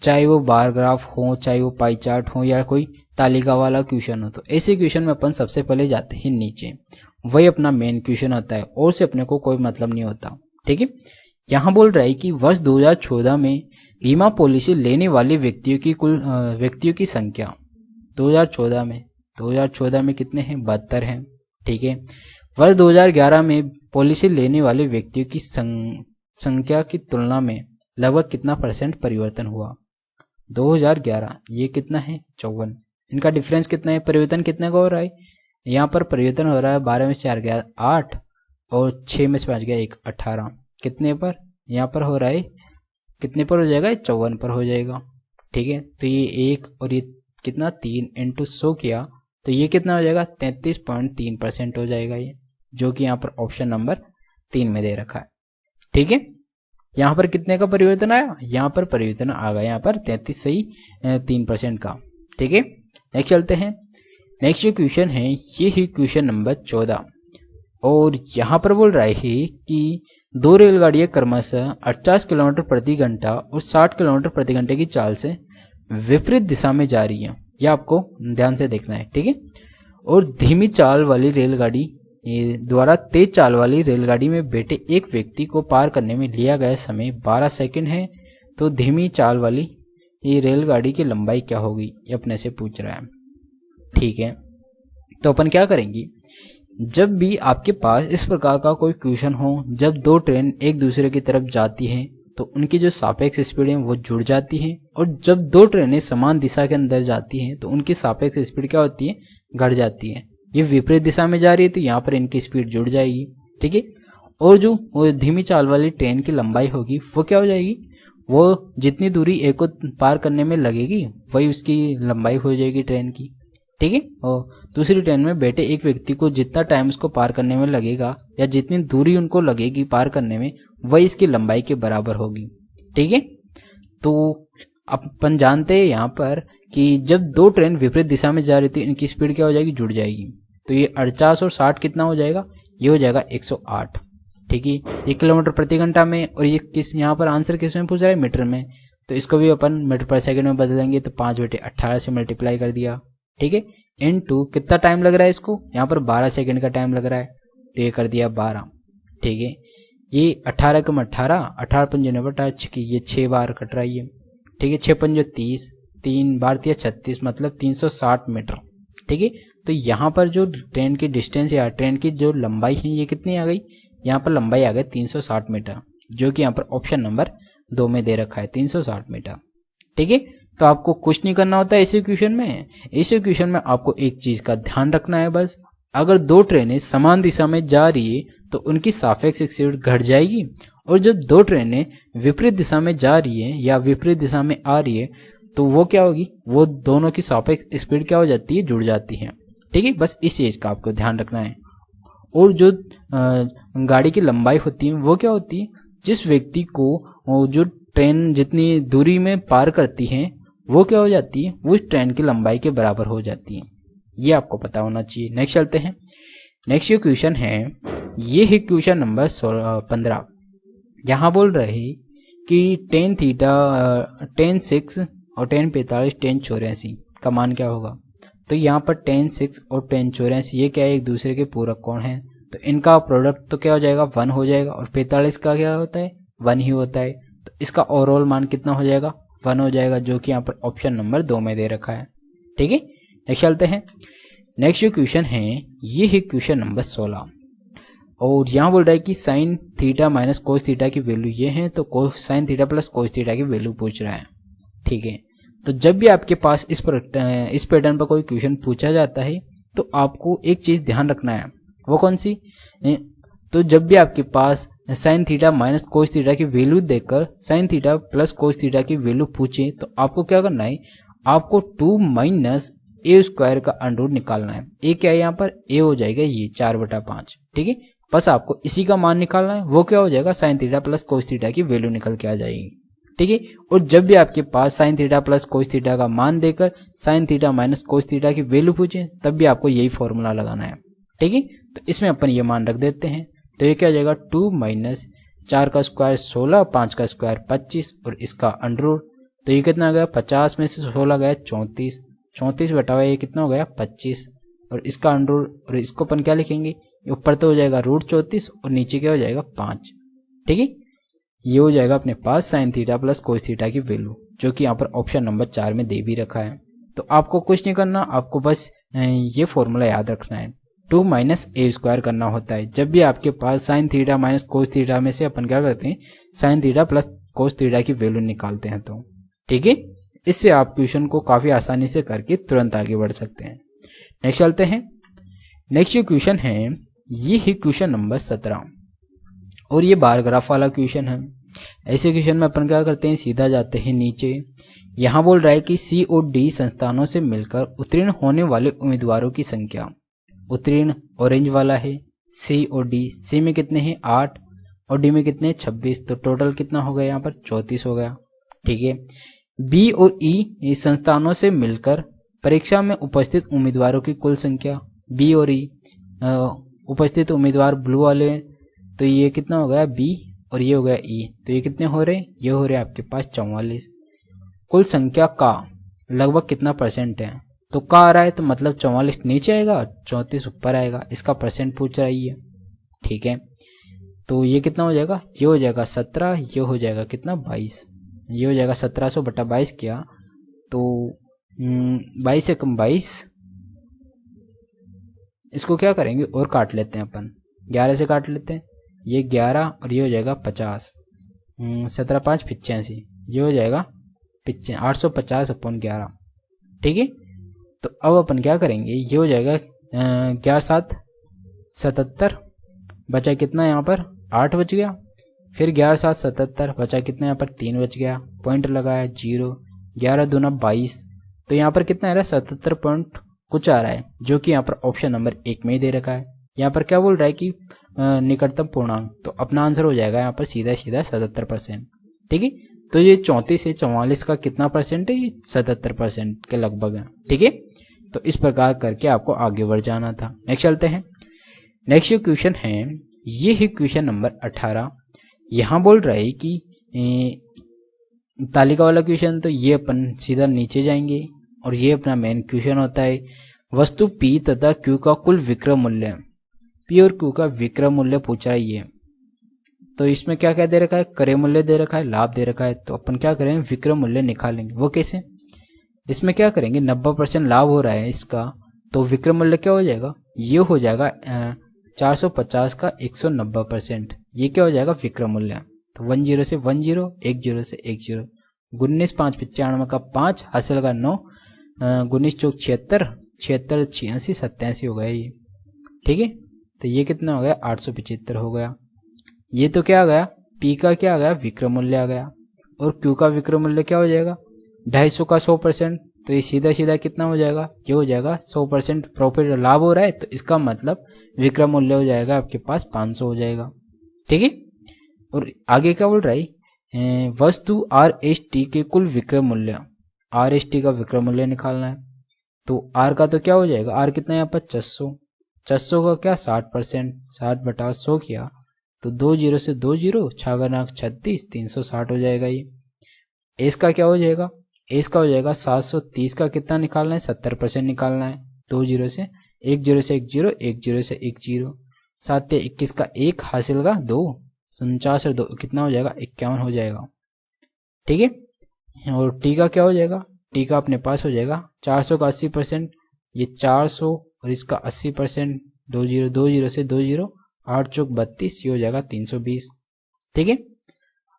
चाहे वो बार ग्राफ हो, चाहे वो पाई चार्ट हो, या कोई तालिका वाला क्वेश्चन हो, तो ऐसे क्वेश्चन में अपन सबसे पहले जाते हैं नीचे। वही अपना मेन क्वेश्चन होता है और से अपने को कोई मतलब नहीं होता। ठीक है, यहाँ बोल रहा है कि वर्ष 2014 में बीमा पॉलिसी लेने वाले व्यक्तियों की संख्या 2014 में कितने हैं, 72 हैं। ठीक है, वर्ष 2011 में पॉलिसी लेने वाले व्यक्तियों की संख्या की तुलना में लगभग कितना % परिवर्तन हुआ। 2011 ये कितना है, 54। इनका डिफरेंस कितना है, परिवर्तन कितने का हो रहा है, यहाँ पर परिवर्तन हो रहा है 12 में से 4 गया 8 और 6 में से 5 गया 1, 18। कितने पर, यहाँ पर हो रहा है कितने पर हो जाएगा, 54 पर हो जाएगा। ठीक है, तो ये 1 और ये कितना 3 इंटू 100 किया तो ये कितना हो जाएगा, 33.3% हो जाएगा ये, जो कि यहाँ पर ऑप्शन नंबर 3 में दे रखा है। ठीक है, यहाँ पर कितने का परिवर्तन आया, यहाँ पर परिवर्तन आ गया यहाँ पर 33.3% का। ठीक है, नेक्स्ट चलते हैं। नेक्स्ट जो क्वेश्चन है ये है क्वेश्चन नंबर 14। और यहाँ पर बोल रहा है कि 2 रेलगाड़ियां क्रमशः 50 किलोमीटर प्रति घंटा और 60 किलोमीटर प्रति घंटे की चाल से विपरीत दिशा में जा रही है, ये आपको ध्यान से देखना है। ठीक है, और धीमी चाल वाली रेलगाड़ी द्वारा तेज चाल वाली रेलगाड़ी में बैठे एक व्यक्ति को पार करने में लिया गया समय 12 सेकंड है। तो धीमी चाल वाली ये रेलगाड़ी की लंबाई क्या होगी, ये अपने से पूछ रहा है। ठीक है, तो अपन क्या करेंगे, जब भी आपके पास इस प्रकार का कोई क्वेश्चन हो, जब 2 ट्रेन एक दूसरे की तरफ जाती हैं तो उनकी जो सापेक्ष स्पीड है वो जुड़ जाती है, और जब 2 ट्रेनें समान दिशा के अंदर जाती हैं तो उनकी सापेक्ष स्पीड क्या होती है, घट जाती है। ये विपरीत दिशा में जा रही है तो यहाँ पर इनकी स्पीड जुड़ जाएगी। ठीक है, और जो धीमी चाल वाली ट्रेन की लंबाई होगी वो क्या हो जाएगी, वो जितनी दूरी एक को पार करने में लगेगी वही उसकी लंबाई हो जाएगी ट्रेन की। ठीक है, और दूसरी ट्रेन में बैठे एक व्यक्ति को जितना टाइम उसको पार करने में लगेगा या जितनी दूरी उनको लगेगी पार करने में वही इसकी लंबाई के बराबर होगी। ठीक है, तो अपन जानते हैं यहाँ पर कि जब 2 ट्रेन विपरीत दिशा में जा रही थी इनकी स्पीड क्या हो जाएगी, जुड़ जाएगी। तो ये 48 और 60 कितना हो जाएगा, ये हो जाएगा 108। ठीक है, 1 किलोमीटर प्रति घंटा में, और ये किस यहाँ पर आंसर किस में पूछ रहा है, मीटर में, तो इसको भी अपन मीटर पर सेकंड में बदलेंगे तो 5/18 से मल्टीप्लाई कर दिया। ठीक है, इनटू कितना टाइम लग रहा है इसको, यहाँ पर 12 सेकंड का टाइम लग रहा है तो ये कर दिया 12। ठीक है, ये 18 कम 18, 18 पंजे 18, ये 6 बार कट रहा है ये। ठीक है, 6 पंजे 30, 3 बार 36, मतलब 360 मीटर। ठीक है, तो यहाँ पर जो ट्रेन की डिस्टेंस या ट्रेन की जो लंबाई है ये कितनी आ गई, यहाँ पर लंबाई आ गई 360 मीटर, जो कि यहाँ पर ऑप्शन नंबर 2 में दे रखा है 360 मीटर। ठीक है, तो आपको कुछ नहीं करना होता है इस क्वेश्चन में। इस क्वेश्चन में आपको एक चीज का ध्यान रखना है बस, अगर 2 ट्रेनें समान दिशा में जा रही है तो उनकी सापेक्ष स्पीड घट जाएगी, और जब 2 ट्रेनें विपरीत दिशा में जा रही है या विपरीत दिशा में आ रही है तो वो क्या होगी, वो दोनों की सापेक्ष स्पीड क्या हो जाती है, जुड़ जाती है। ठीक है, बस इस चीज का आपको ध्यान रखना है। और जो गाड़ी की लंबाई होती है वो क्या होती है, जिस व्यक्ति को जो ट्रेन जितनी दूरी में पार करती है वो क्या हो जाती है, वो उस ट्रेन की लंबाई के बराबर हो जाती है। ये आपको पता होना चाहिए। नेक्स्ट चलते हैं। नेक्स्ट जो क्वेश्चन है ये है क्वेश्चन नंबर 15। यहाँ बोल रहे हैं कि टेन थीटा, टेन 6 और टेन 45, टेन 84 का मान क्या होगा। तो यहाँ पर टेन 6 और टेन 84 ये क्या है, एक दूसरे के पूरक कोण हैं, तो इनका प्रोडक्ट तो क्या हो जाएगा 1 हो जाएगा, और 45 का क्या होता है 1 ही होता है, तो इसका ओवरऑल मान कितना हो जाएगा 1 हो जाएगा, जो कि यहाँ पर ऑप्शन नंबर 2 में दे रखा है। ठीक है, नेक्स्ट चलते हैं। नेक्स्ट जो क्वेश्चन है ये है क्वेश्चन नंबर 16, और यहाँ बोल रहा है कि sign theta minus cos theta की वैल्यू ये है, तो sign theta plus cos theta की वैल्यू पूछ रहा है। ठीक है, तो जब भी आपके पास इस पैटर्न पर कोई क्वेश्चन पूछा जाता है तो आपको एक चीज ध्यान रखना है, वो कौन सी, तो जब भी आपके पास sine theta minus cos theta की वैल्यू देकर sine theta plus cos theta की वैल्यू पूछे तो आपको क्या करना है, आपको 2 माइनस ए स्क्वायर का अंडर रूट निकालना है। ए क्या है यहाँ पर, ए हो जाएगा ये 4/5। ठीक है, बस आपको इसी का मान निकालना है, वो क्या हो जाएगा sign theta plus cos theta की वैल्यू निकल के आ जाएगी। ठीक है, और जब भी आपके पास sine theta plus cos theta का मान देकर sine theta minus cos theta की वैल्यू पूछे तब भी आपको यही फॉर्मूला लगाना है। ठीक है, तो इसमें अपन ये मान रख देते हैं, तो ये क्या हो जाएगा 2 माइनस 4 का स्क्वायर 16, 5 का स्क्वायर 25 और इसका अंडर रूट, तो ये कितना आ गया 50 में से 16 गया 34, 34 बटा हुआ ये कितना हो गया 25, और इसका अंडर रूट, और इसको अपन क्या लिखेंगे, ऊपर तो हो जाएगा √34 और नीचे क्या हो जाएगा 5। ठीक है, ये हो जाएगा अपने पास sine theta plus cos theta की वैल्यू, जो कि यहाँ पर ऑप्शन नंबर 4 में दे भी रखा है। तो आपको कुछ नहीं करना, आपको बस ये फॉर्मूला याद रखना है, 2 माइनस ए स्क्वायर करना होता है। जब भी आपके पास sine theta minus cos theta में से अपन क्या करते हैं, sine theta plus cos theta की वैल्यू निकालते हैं। तो ठीक है, इससे आप क्वेश्चन को काफी आसानी से करके तुरंत आगे बढ़ सकते हैं। नेक्स्ट चलते हैं। नेक्स्ट जो क्वेश्चन है ये है क्वेश्चन नंबर 17, और ये बार ग्राफ वाला क्वेश्चन है। ऐसे क्वेश्चन में अपन क्या करते हैं, सीधा जाते हैं नीचे। यहाँ बोल रहा है कि सी और डी संस्थानों से मिलकर उत्तीर्ण होने वाले उम्मीदवारों की संख्या, उत्तीर्ण ऑरेंज वाला है, सी और डी, सी में कितने हैं 8 और डी में कितने 26, तो टोटल कितना हो गया यहाँ पर 34 हो गया। ठीक है, बी और ई संस्थानों से मिलकर परीक्षा में उपस्थित उम्मीदवारों की कुल संख्या, बी और ई उपस्थित उम्मीदवार ब्लू वाले, तो ये कितना हो गया बी और ये हो गया ई, तो ये कितने हो रहे हैं, ये हो रहे हैं आपके पास 44। कुल संख्या का लगभग कितना परसेंट है, तो का आ रहा है तो मतलब 44 नीचे आएगा 34 ऊपर आएगा, इसका परसेंट पूछ रही है। ठीक है, तो ये कितना हो जाएगा, ये हो जाएगा 17, ये हो जाएगा कितना 22, ये हो जाएगा 1700 बटा 22 किया तो 22 से कम 22, इसको क्या करेंगे और काट लेते हैं अपन, 11 से काट लेते हैं, ये 11 और ये हो जाएगा 50, 17 5 85, ये हो जाएगा 850/11। ठीक है, तो अब अपन क्या करेंगे, ये हो जाएगा 11 7 77, बचा कितना यहाँ पर 8 बच गया, फिर 11 7 77 बचा कितना यहाँ पर 3 बच गया, पॉइंट लगाया 0, 11 दूना 22, तो यहाँ पर कितना आ रहा है 77 पॉइंट कुछ आ रहा है, जो कि यहाँ पर ऑप्शन नंबर 1 में ही दे रखा है। यहाँ पर क्या बोल रहा है कि निकटतम पूर्णांक, तो अपना आंसर हो जाएगा यहाँ पर सीधा सीधा 77%। ठीक है, तो ये 34 से 44 का कितना परसेंट है, ये 77% के लगभग है। ठीक है, तो इस प्रकार करके आपको आगे बढ़ जाना था। नेक्स्ट चलते हैं। नेक्स्ट क्वेश्चन है ये है क्वेश्चन नंबर 18। यहाँ बोल रहा है कि तालिका वाला क्वेश्चन, तो ये अपन सीधा नीचे जाएंगे और ये अपना मेन क्वेश्चन होता है, वस्तु P तथा Q का कुल विक्रय मूल्य, P और Q का विक्रय मूल्य पूछा है ये। तो इसमें क्या क्या दे रखा है, क्रय मूल्य दे रखा है, लाभ दे रखा है, तो अपन क्या करेंगे विक्रय मूल्य निकालेंगे। वो कैसे, इसमें क्या करेंगे 90% लाभ हो रहा है इसका, तो विक्रय मूल्य क्या हो जाएगा, ये हो जाएगा 450 का 190%, ये क्या हो जाएगा विक्रय मूल्य। तो 10 से 10, 10 से 10, 19 5 95 का 5 हासिल का 9, 19 चौक 76, 76 86 87 हो गया ये। ठीक है, तो ये कितना हो गया 875 हो गया। ये तो क्या आ गया, P का क्या आ गया विक्रय मूल्य आ गया, और Q का विक्रय मूल्य क्या हो जाएगा 250 का 100%, तो ये सीधा सीधा कितना हो जाएगा, ये हो जाएगा 100% प्रॉफिट लाभ हो रहा है, तो इसका मतलब विक्रय मूल्य हो जाएगा आपके पास 500 हो जाएगा। ठीक है, और आगे क्या बोल रहा है, वस्तु RST के कुल विक्रय मूल्य, RST का विक्रय मूल्य निकालना है। तो R का तो क्या हो जाएगा, R कितना है यहाँ पर 600, 600 का क्या 60%, 60/100 किया तो 2 जीरो से 2 जीरो, 36 360 हो जाएगा ये। एस का क्या हो जाएगा, एस का हो जाएगा 730 का कितना निकालना है, 70% निकालना है। 2 जीरो से 1 जीरो से 1 जीरो, 1 जीरो से 1 जीरो, 7 21 का 1 हासिल का 2, 49 और 2 कितना हो जाएगा 51 हो जाएगा। ठीक है, और टी का क्या हो जाएगा, टी का अपने पास हो जाएगा 400 का 80%, ये 400 और इसका 80%, 2 जीरो 2 जीरो से 2 जीरो, 8 चौक 32, ये हो जाएगा 320। ठीक है,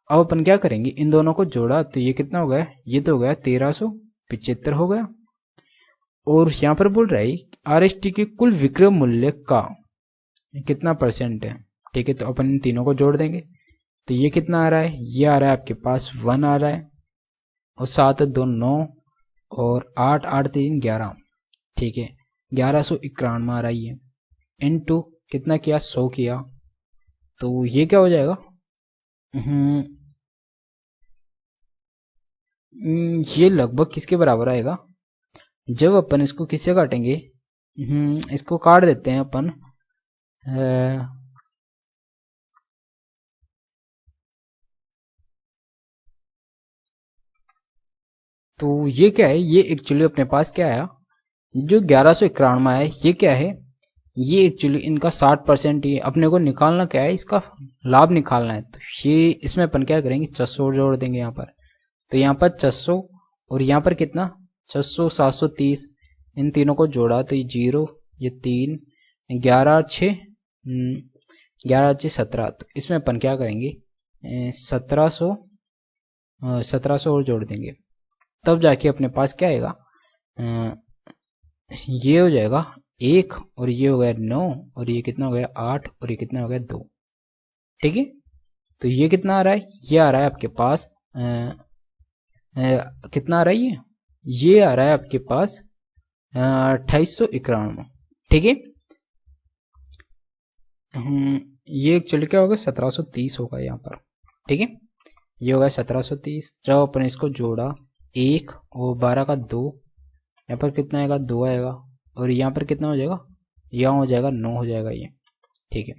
अब अपन क्या करेंगे, इन दोनों को जोड़ा तो ये कितना हो गया, ये तो हो गया 1375 हो गया। और यहाँ पर बोल रहा है RST के कुल विक्रय मूल्य का कितना % है। ठीक है, तो अपन इन तीनों को जोड़ देंगे तो ये कितना आ रहा है, ये आ रहा है आपके पास 1 आ रहा है, और 7 2 9 और 8 8 3 11। ठीक है, 1191 आ रहा है ये, इनटू कितना किया 100 किया, तो ये क्या हो जाएगा, ये लगभग किसके बराबर आएगा, जब अपन इसको किससे काटेंगे, इसको काट देते हैं अपन तो ये क्या है, ये एक्चुअली अपने पास क्या आया, जो 1191 है ये क्या है, ये एक्चुअली इनका 60% ही अपने को निकालना क्या है, इसका लाभ निकालना है। तो ये इसमें अपन क्या करेंगे 600 जोड़ देंगे यहाँ पर, तो यहाँ पर 600 और यहाँ पर कितना 600 730, इन तीनों को जोड़ा तो ये 0 ये 3 11 6 11 6 17, तो इसमें अपन क्या करेंगे 1700 और जोड़ देंगे, तब जाके अपने पास क्या आएगा, ये हो जाएगा 1 और ये हो गया 9 और ये कितना हो गया 8 और ये कितना हो गया 2। ठीक है, तो ये कितना आ रहा है, ये आ रहा है आपके पास कितना आ रहा है, ये आ रहा है आपके पास 2891। ठीक है, ये एक्चुअली क्या होगा 1730 होगा यहाँ पर। ठीक है, ये होगा 1730, जब अपन इसको जोड़ा 1 और 12 का 2, यहाँ पर कितना आएगा 2 आएगा, और यहाँ पर कितना हो जाएगा, यहाँ हो जाएगा 9 हो जाएगा ये। ठीक है,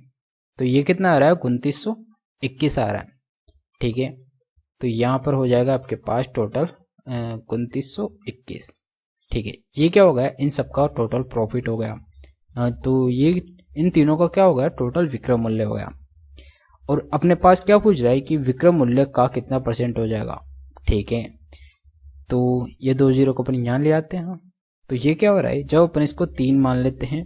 तो ये कितना आ रहा है 2921 आ रहा है। ठीक है, तो यहाँ पर हो जाएगा आपके पास टोटल 2921। ठीक है, ये क्या हो गया, इन सबका टोटल प्रॉफिट हो गया। तो ये इन तीनों का क्या हो गया, टोटल विक्रय मूल्य हो गया। और अपने पास क्या पूछ रहा है कि विक्रय मूल्य का कितना % हो जाएगा। ठीक है, तो ये 2 जीरो को अपन यहाँ ले आते हैं, तो ये क्या हो रहा है, जब अपन इसको 3 मान लेते हैं,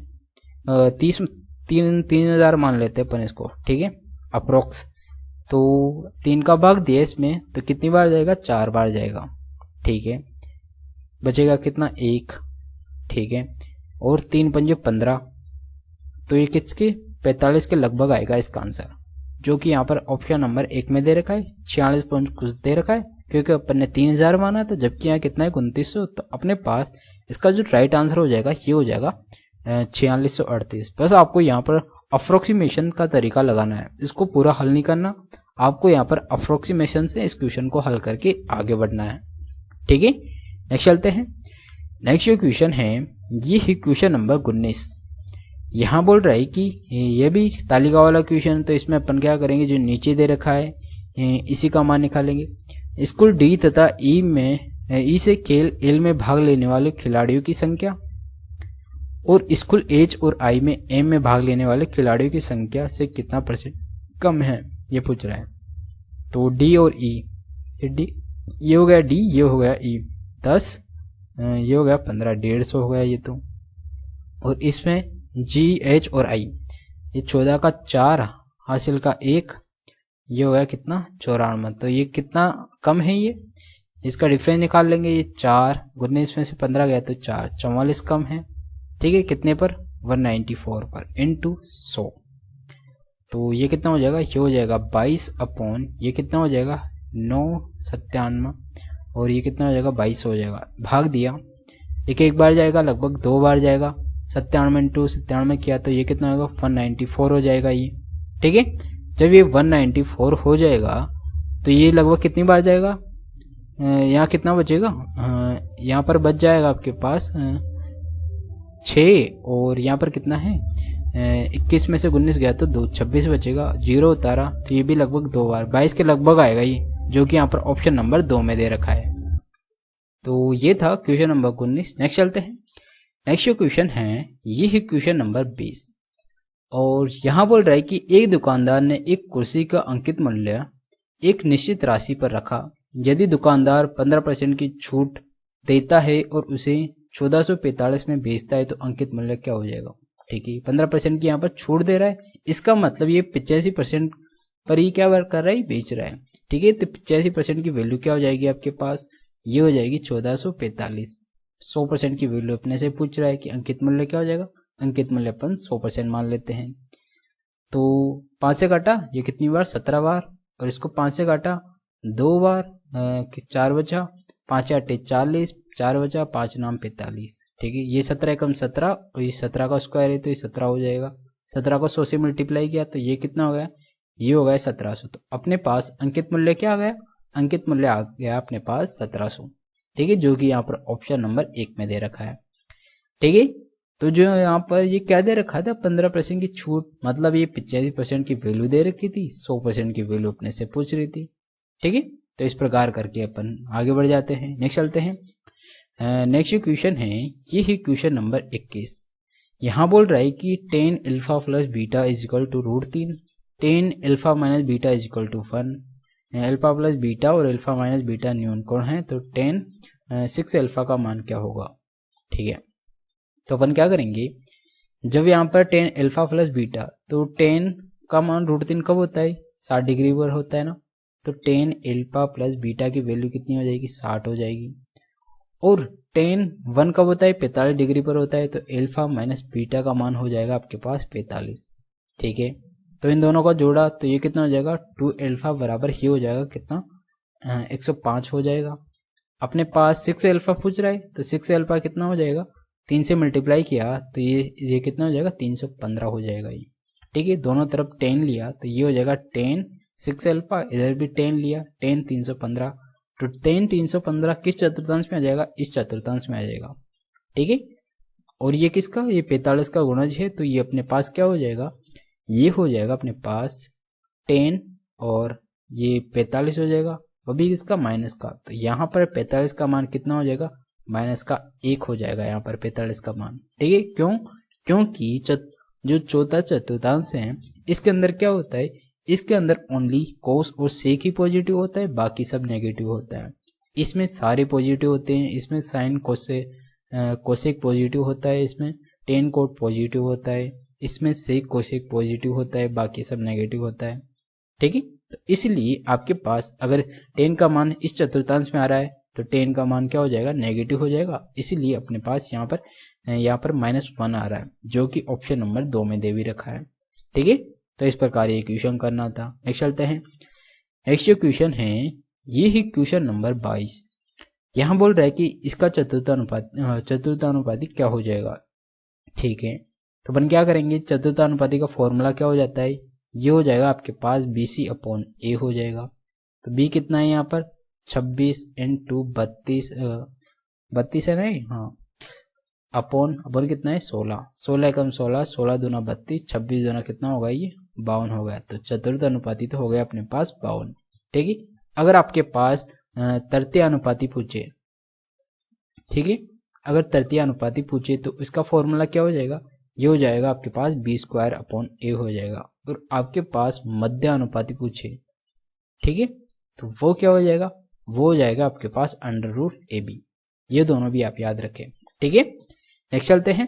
3000 मान लेते हैं अपन इसको। ठीक है, अप्रोक्स, तो 3 का भाग दिया इसमें तो कितनी बार जाएगा, 4 बार जाएगा। ठीक है, बचेगा कितना 1। ठीक है, और 3 पंजे 15, तो ये किसके 45 के लगभग आएगा इसका आंसर, जो कि यहाँ पर ऑप्शन नंबर 1 में दे रखा है 46 पॉइंट कुछ दे रखा है, क्योंकि अपन ने 3000 माना था, जबकि यहाँ कितना है 2900। तो अपने पास इसका जो राइट आंसर हो जाएगा ये हो जाएगा 4638। बस आपको यहाँ पर अप्रोक्सीमेशन का तरीका लगाना है, इसको पूरा हल नहीं करना, आपको यहाँ पर अप्रोक्सीमेशन से इस क्वेश्चन को हल करके आगे बढ़ना है। ठीक है, नेक्स्ट चलते हैं। नेक्स्ट जो क्वेश्चन है ये है क्वेश्चन नंबर 19। यहाँ बोल रहा है कि ये भी तालिका वाला क्वेश्चन, तो इसमें अपन क्या करेंगे, जो नीचे दे रखा है इसी का मान निकालेंगे। स्कूल डी तथा ई में ई से खेल एल में भाग लेने वाले खिलाड़ियों की संख्या और स्कूल एच और आई में एम में भाग लेने वाले खिलाड़ियों की संख्या से कितना % कम है, ये पूछ रहा है। तो डी और ई, ये हो गया डी, ये हो गया ई 10, ये हो गया 15, 150 हो गया ये तो। और इसमें जी एच और आई, ये 14 का 4 हासिल का 1, ये हो गया कितना 94, तो ये कितना कम है, ये इसका डिफरेंस निकाल लेंगे। ये 4 गुने इसमें से 15 गया तो 4, 44 कम है। ठीक है, कितने पर 194 पर इनटू 100, तो ये कितना हो जाएगा, ये हो जाएगा 22 अपॉन ये कितना हो जाएगा 997, और ये कितना हो जाएगा 22 हो जाएगा। भाग दिया, एक बार जाएगा, लगभग 2 बार जाएगा, 97 इंटू 97 किया तो ये कितना होगा 194 हो जाएगा ये। ठीक है, जब ये 194 हो जाएगा तो ये लगभग कितनी बार जाएगा, यहाँ कितना बचेगा, यहाँ पर बच जाएगा आपके पास 6, और यहाँ पर कितना है 21 में से 19 गया तो 2, 26 बचेगा, 0 उतारा तो ये भी लगभग 2 बार, 22 के लगभग आएगा ये, जो कि यहाँ पर ऑप्शन नंबर 2 में दे रखा है। तो ये था क्वेश्चन नंबर 19। नेक्स्ट चलते हैं। नेक्स्ट जो क्वेश्चन है ये है क्वेश्चन नंबर 20, और यहाँ बोल रहा है कि एक दुकानदार ने एक कुर्सी का अंकित मूल्य एक निश्चित राशि पर रखा। यदि दुकानदार 15% की छूट देता है और उसे 1445 में बेचता है तो अंकित मूल्य क्या हो जाएगा। ठीक है, 15% की यहाँ पर छूट दे रहा है, इसका मतलब ये 85% पर ही क्या कर रहा है, बेच रहा है। ठीक है, तो 85% की वैल्यू क्या हो जाएगी आपके पास, ये हो जाएगी 1445। 100% की वैल्यू अपने से पूछ रहा है कि अंकित मूल्य क्या हो जाएगा, अंकित मूल्य अपन 100% मान लेते हैं। तो 5 से काटा ये कितनी बार, 17 बार, और इसको 5 से काटा 2 बार, 4 बचा, 5 8 40, 4 बचा, 5 9 45। ठीक है, ये 17 एकम 17 और ये 17 का स्क्वायर है तो ये 17 हो जाएगा। 17 को 100 से मल्टीप्लाई किया तो ये कितना हो गया, ये हो गया 1700। तो अपने पास अंकित मूल्य क्या आ गया, अंकित मूल्य आ गया अपने पास 1700। ठीक है, जो कि यहाँ पर ऑप्शन नंबर 1 में दे रखा है। ठीक है, तो जो यहाँ पर ये क्या दे रखा था, 15% की छूट, मतलब ये 85% की वैल्यू दे रखी थी, 100% की वैल्यू अपने से पूछ रही थी। ठीक है, तो इस प्रकार करके अपन आगे बढ़ जाते हैं। नेक्स्ट चलते हैं। नेक्स्ट जो क्वेश्चन है ये है क्वेश्चन नंबर 21। यहाँ बोल रहा है कि 10 alpha plus beta is equal to √3, 10 alpha minus beta is equal to 1। Alpha plus beta और अल्फा माइनस बीटा न्यून कोण है, तो 6 अल्फा का मान क्या होगा। ठीक है, तो अपन क्या करेंगे, जब यहाँ पर 10 अल्फा प्लस बीटा, तो 10 का मान √3 कब होता है, 60 डिग्री पर होता है ना। तो 10 अल्फा प्लस बीटा की वैल्यू कितनी हो जाएगी, 60 हो जाएगी। और 10 1 कब होता है, 45 डिग्री पर होता है, तो अल्फा माइनस बीटा का मान हो जाएगा आपके पास 45। ठीक है, तो इन दोनों का जोड़ा तो ये कितना हो जाएगा, 2 अल्फा बराबर ही हो जाएगा कितना, 105 हो जाएगा। अपने पास 6 अल्फा पूछ रहा है, तो 6 अल्फा कितना हो जाएगा, 3 से मल्टीप्लाई किया तो ये कितना हो जाएगा, 315 हो जाएगा ये। ठीक है, दोनों तरफ 10 लिया तो ये हो जाएगा 10 6 अल्फा, इधर भी 10 लिया, 10 315, तो 10 315 किस चतुर्थांश में आ जाएगा, इस चतुर्थांश में आ जाएगा। ठीक है, और ये किसका, ये 45 का गुणज है, तो ये अपने पास क्या हो जाएगा, ये हो जाएगा अपने पास 10 और ये 45 हो जाएगा, अभी इसका माइनस का, तो यहाँ पर 45 का मान कितना हो जाएगा, माइनस का 1 हो जाएगा यहाँ पर 45 का मान। ठीक है, क्यों, क्योंकि जो चौथा चतुर्थांश है इसके अंदर क्या होता है, इसके अंदर ओनली कोस और सेक ही पॉजिटिव होता है, बाकी सब नेगेटिव होता है। इसमें सारे पॉजिटिव होते हैं, इसमें साइन कोसेक पॉजिटिव होता है, इसमें टेन कोट पॉजिटिव होता है, इसमें सेक कोसेक पॉजिटिव होता है, बाकी सब नेगेटिव होता है। ठीक है, तो इसलिए आपके पास अगर 10 का मान इस चतुर्थांश में आ रहा है तो 10 का मान क्या हो जाएगा, नेगेटिव हो जाएगा, इसीलिए अपने पास यहाँ पर -1 आ रहा है, जो कि ऑप्शन नंबर 2 में दे भी रखा है। ठीक है, तो इस प्रकार ये क्वेश्चन करना था। नेक्स्ट चलते हैं। नेक्स्ट जो क्वेश्चन है ये ही क्वेश्चन नंबर 22। यहाँ बोल रहा है कि इसका चतुर्थानुपाती क्या हो जाएगा। ठीक है, तो अपन क्या करेंगे, चतुर्थानुपाती का फॉर्मूला क्या हो जाता है, ये हो जाएगा आपके पास BC/A हो जाएगा। तो B कितना है यहाँ पर 26 × 32 है नहीं, हाँ, अपॉन कितना है 16, 16 एकम 16, 16 दूना 32, 26 दूना कितना होगा, ये 52 हो गया। तो चतुर्थ अनुपाती तो हो गया अपने पास 52। ठीक है, अगर आपके पास तृतीय अनुपाती पूछे, ठीक है, अगर तृतीय अनुपाती पूछे तो इसका फॉर्मूला क्या हो जाएगा, ये हो जाएगा आपके पास B²/A हो जाएगा। और आपके पास मध्य अनुपाती पूछे, ठीक है, तो वो क्या हो जाएगा, वो हो जाएगा आपके पास √AB। ये दोनों भी आप याद रखें। ठीक है, नेक्स्ट चलते हैं।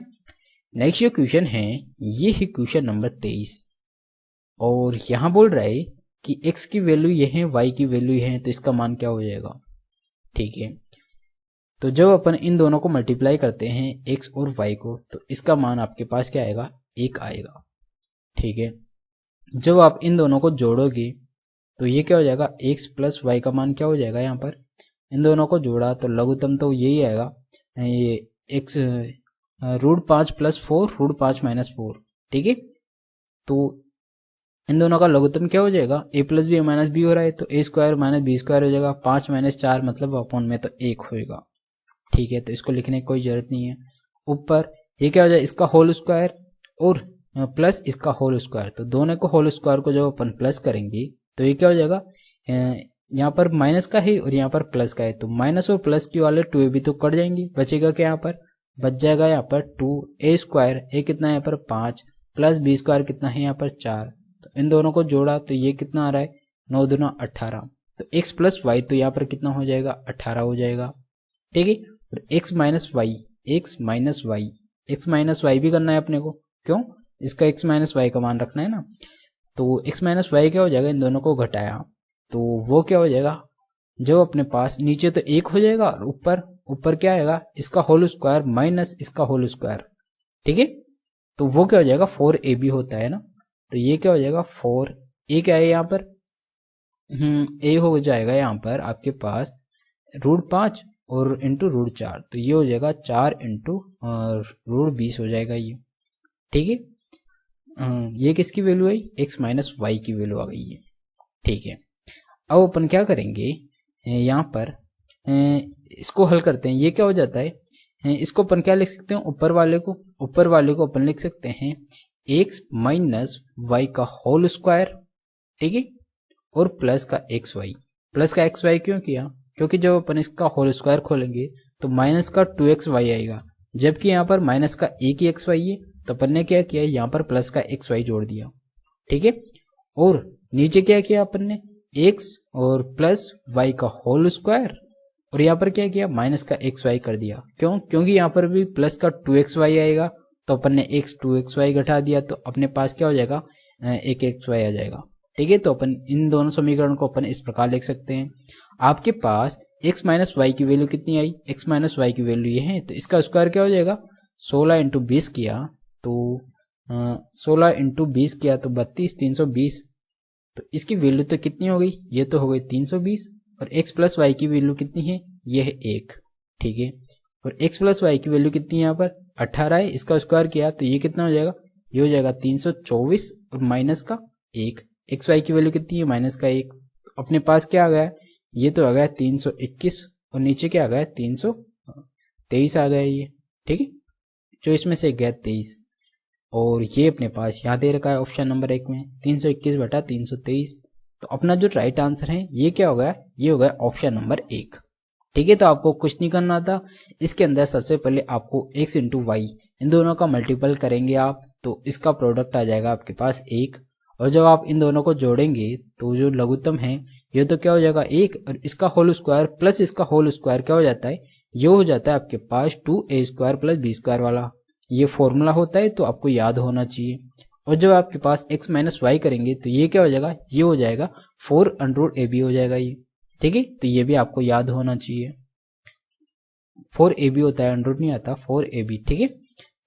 नेक्स्ट जो क्वेश्चन है ये है क्वेश्चन नंबर 23, और यहां बोल रहा है कि x की वैल्यू ये है, y की वैल्यू ये है, तो इसका मान क्या हो जाएगा। ठीक है, तो जब अपन इन दोनों को मल्टीप्लाई करते हैं x और y को, तो इसका मान आपके पास क्या आएगा, 1 आएगा। ठीक है, जब आप इन दोनों को जोड़ोगे तो ये क्या हो जाएगा, x + y का मान क्या हो जाएगा, यहाँ पर इन दोनों को जोड़ा तो लघुत्तम तो यही आएगा, ये x √5 + 4 √5 - 4। ठीक है, तो इन दोनों का लघुत्तम क्या हो जाएगा, a plus b minus b हो रहा है तो a square minus b square हो जाएगा, 5 माइनस 4 मतलब अपॉन में तो 1 होएगा। ठीक है, तो इसको लिखने की कोई जरूरत नहीं है। ऊपर ये क्या हो जाए, इसका होल स्क्वायर और प्लस इसका होल स्क्वायर, तो दोनों को होल स्क्वायर को जब अपन प्लस करेंगे तो ये क्या हो जाएगा, यहाँ पर माइनस का है और यहाँ पर प्लस का है, तो माइनस और प्लस की वाले 2ab तो कट जाएंगे, बचेगा क्या, यहाँ पर बच जाएगा यहाँ पर 2a स्क्वायर, a कितना है यहाँ पर 5 प्लस b स्क्वायर कितना है यहाँ पर 4, तो इन दोनों को जोड़ा तो ये कितना आ रहा है 9 दूना 18, तो x प्लस वाई तो यहाँ पर कितना हो जाएगा 18 हो जाएगा। ठीक है, और x minus y, x minus y, x minus y भी करना है अपने को, क्यों, इसका x माइनस वाई का मान रखना है ना, तो x माइनस वाई क्या हो जाएगा, इन दोनों को घटाया तो वो क्या हो जाएगा, जो अपने पास नीचे तो 1 हो जाएगा और ऊपर ऊपर क्या आएगा, इसका होल स्क्वायर माइनस इसका होल स्क्वायर। ठीक है, तो वो क्या हो जाएगा 4ab होता है ना, तो ये क्या हो जाएगा 4a क्या है यहाँ पर, a हो जाएगा यहाँ पर आपके पास √5 और इंटू √4, तो ये हो जाएगा 4 इंटू √20 हो जाएगा ये। ठीक है, ये किसकी वैल्यू आई, x माइनस वाई की वैल्यू आ गई है। ठीक है, अब अपन क्या करेंगे, यहाँ पर इसको हल करते हैं, ये क्या हो जाता है, इसको अपन क्या लिख सकते हैं, ऊपर वाले को अपन लिख सकते हैं x माइनस वाई का होल स्क्वायर। ठीक है, और प्लस का एक्स वाई क्यों किया, क्योंकि जब अपन इसका होल स्क्वायर खोलेंगे तो माइनस का 2xy आएगा, जबकि यहाँ पर माइनस का एक ही xy है, तो अपन ने क्या किया, यहाँ पर प्लस का xy जोड़ दिया। ठीक है, और नीचे क्या किया अपन ने, x और प्लस y का होल स्क्वायर, और यहाँ पर क्या किया, माइनस का xy कर दिया, क्यों, क्योंकि यहाँ पर भी प्लस का 2xy आएगा, तो अपन ने x 2xy घटा दिया, तो अपने पास क्या हो जाएगा, एक xy आ जाएगा। ठीक है, तो अपन इन दोनों समीकरण को अपन इस प्रकार लिख सकते हैं, आपके पास x माइनस वाई की वैल्यू कितनी आई, x माइनस वाई की वैल्यू ये है, तो इसका स्क्वायर क्या हो जाएगा, 16 इंटू 20 किया तो 16 इंटू 20 किया तो 32, 320, तो इसकी वैल्यू तो कितनी हो गई, ये तो हो गई 320, और x प्लस वाई की वैल्यू कितनी है, ये है 1। ठीक है, और x प्लस वाई की वैल्यू कितनी है यहाँ पर 18 है, इसका स्क्वायर किया तो ये कितना हो जाएगा, ये हो जाएगा 324 और माइनस का 1, एक्स वाई की वैल्यू कितनी है माइनस का 1, तो अपने पास क्या आ गया, ये तो आ गया 321 और नीचे क्या आ गया 323 आ गया ये। ठीक है, जो इसमें से गया 23, और ये अपने पास यहाँ दे रखा है ऑप्शन नंबर 1 में 321 बटा 323, तो अपना जो राइट आंसर है ये क्या हो गया, ये हो गया ऑप्शन नंबर 1। ठीक है, तो आपको कुछ नहीं करना था, इसके अंदर सबसे पहले आपको x इंटू वाई इन दोनों का मल्टीपल करेंगे आप, तो इसका प्रोडक्ट आ जाएगा आपके पास 1, और जब आप इन दोनों को जोड़ेंगे तो जो लघुत्तम है ये तो क्या हो जाएगा 1, और इसका होल स्क्वायर प्लस इसका होल स्क्वायर क्या हो जाता है, ये हो जाता है आपके पास 2a square plus b square वाला, ये फॉर्मूला होता है, तो आपको याद होना चाहिए। और जब आपके पास x माइनस वाई करेंगे तो ये क्या हो जाएगा, ये हो जाएगा 4√ab हो जाएगा ये। ठीक है, तो ये भी आपको याद होना चाहिए, 4ab होता है, अंडरूट नहीं आता, 4ab। ठीक है,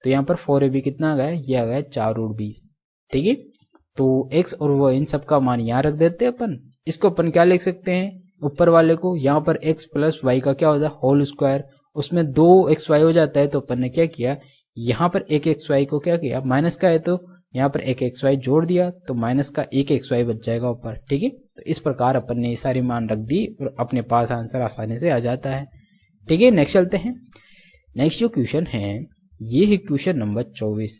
तो यहाँ पर 4ab कितना आ गया, ये आ गया 4√20। ठीक है, तो x और वो इन सब का मान यहाँ रख देते हैं अपन, इसको अपन क्या लिख सकते हैं, ऊपर वाले को यहाँ पर x प्लस वाई का क्या होता है होल स्क्वायर, उसमें 2xy हो जाता है, तो अपन ने क्या किया, यहाँ पर एक xy को क्या किया, माइनस का है तो यहाँ पर एक xy जोड़ दिया, तो माइनस का एक xy बच जाएगा ऊपर। ठीक है, तो इस प्रकार अपन ने ये सारी मान रख दी और अपने पास आंसर आसानी से आ जाता है। ठीक है, नेक्स्ट चलते हैं। नेक्स्ट जो क्वेश्चन है ये है क्वेश्चन नंबर 24,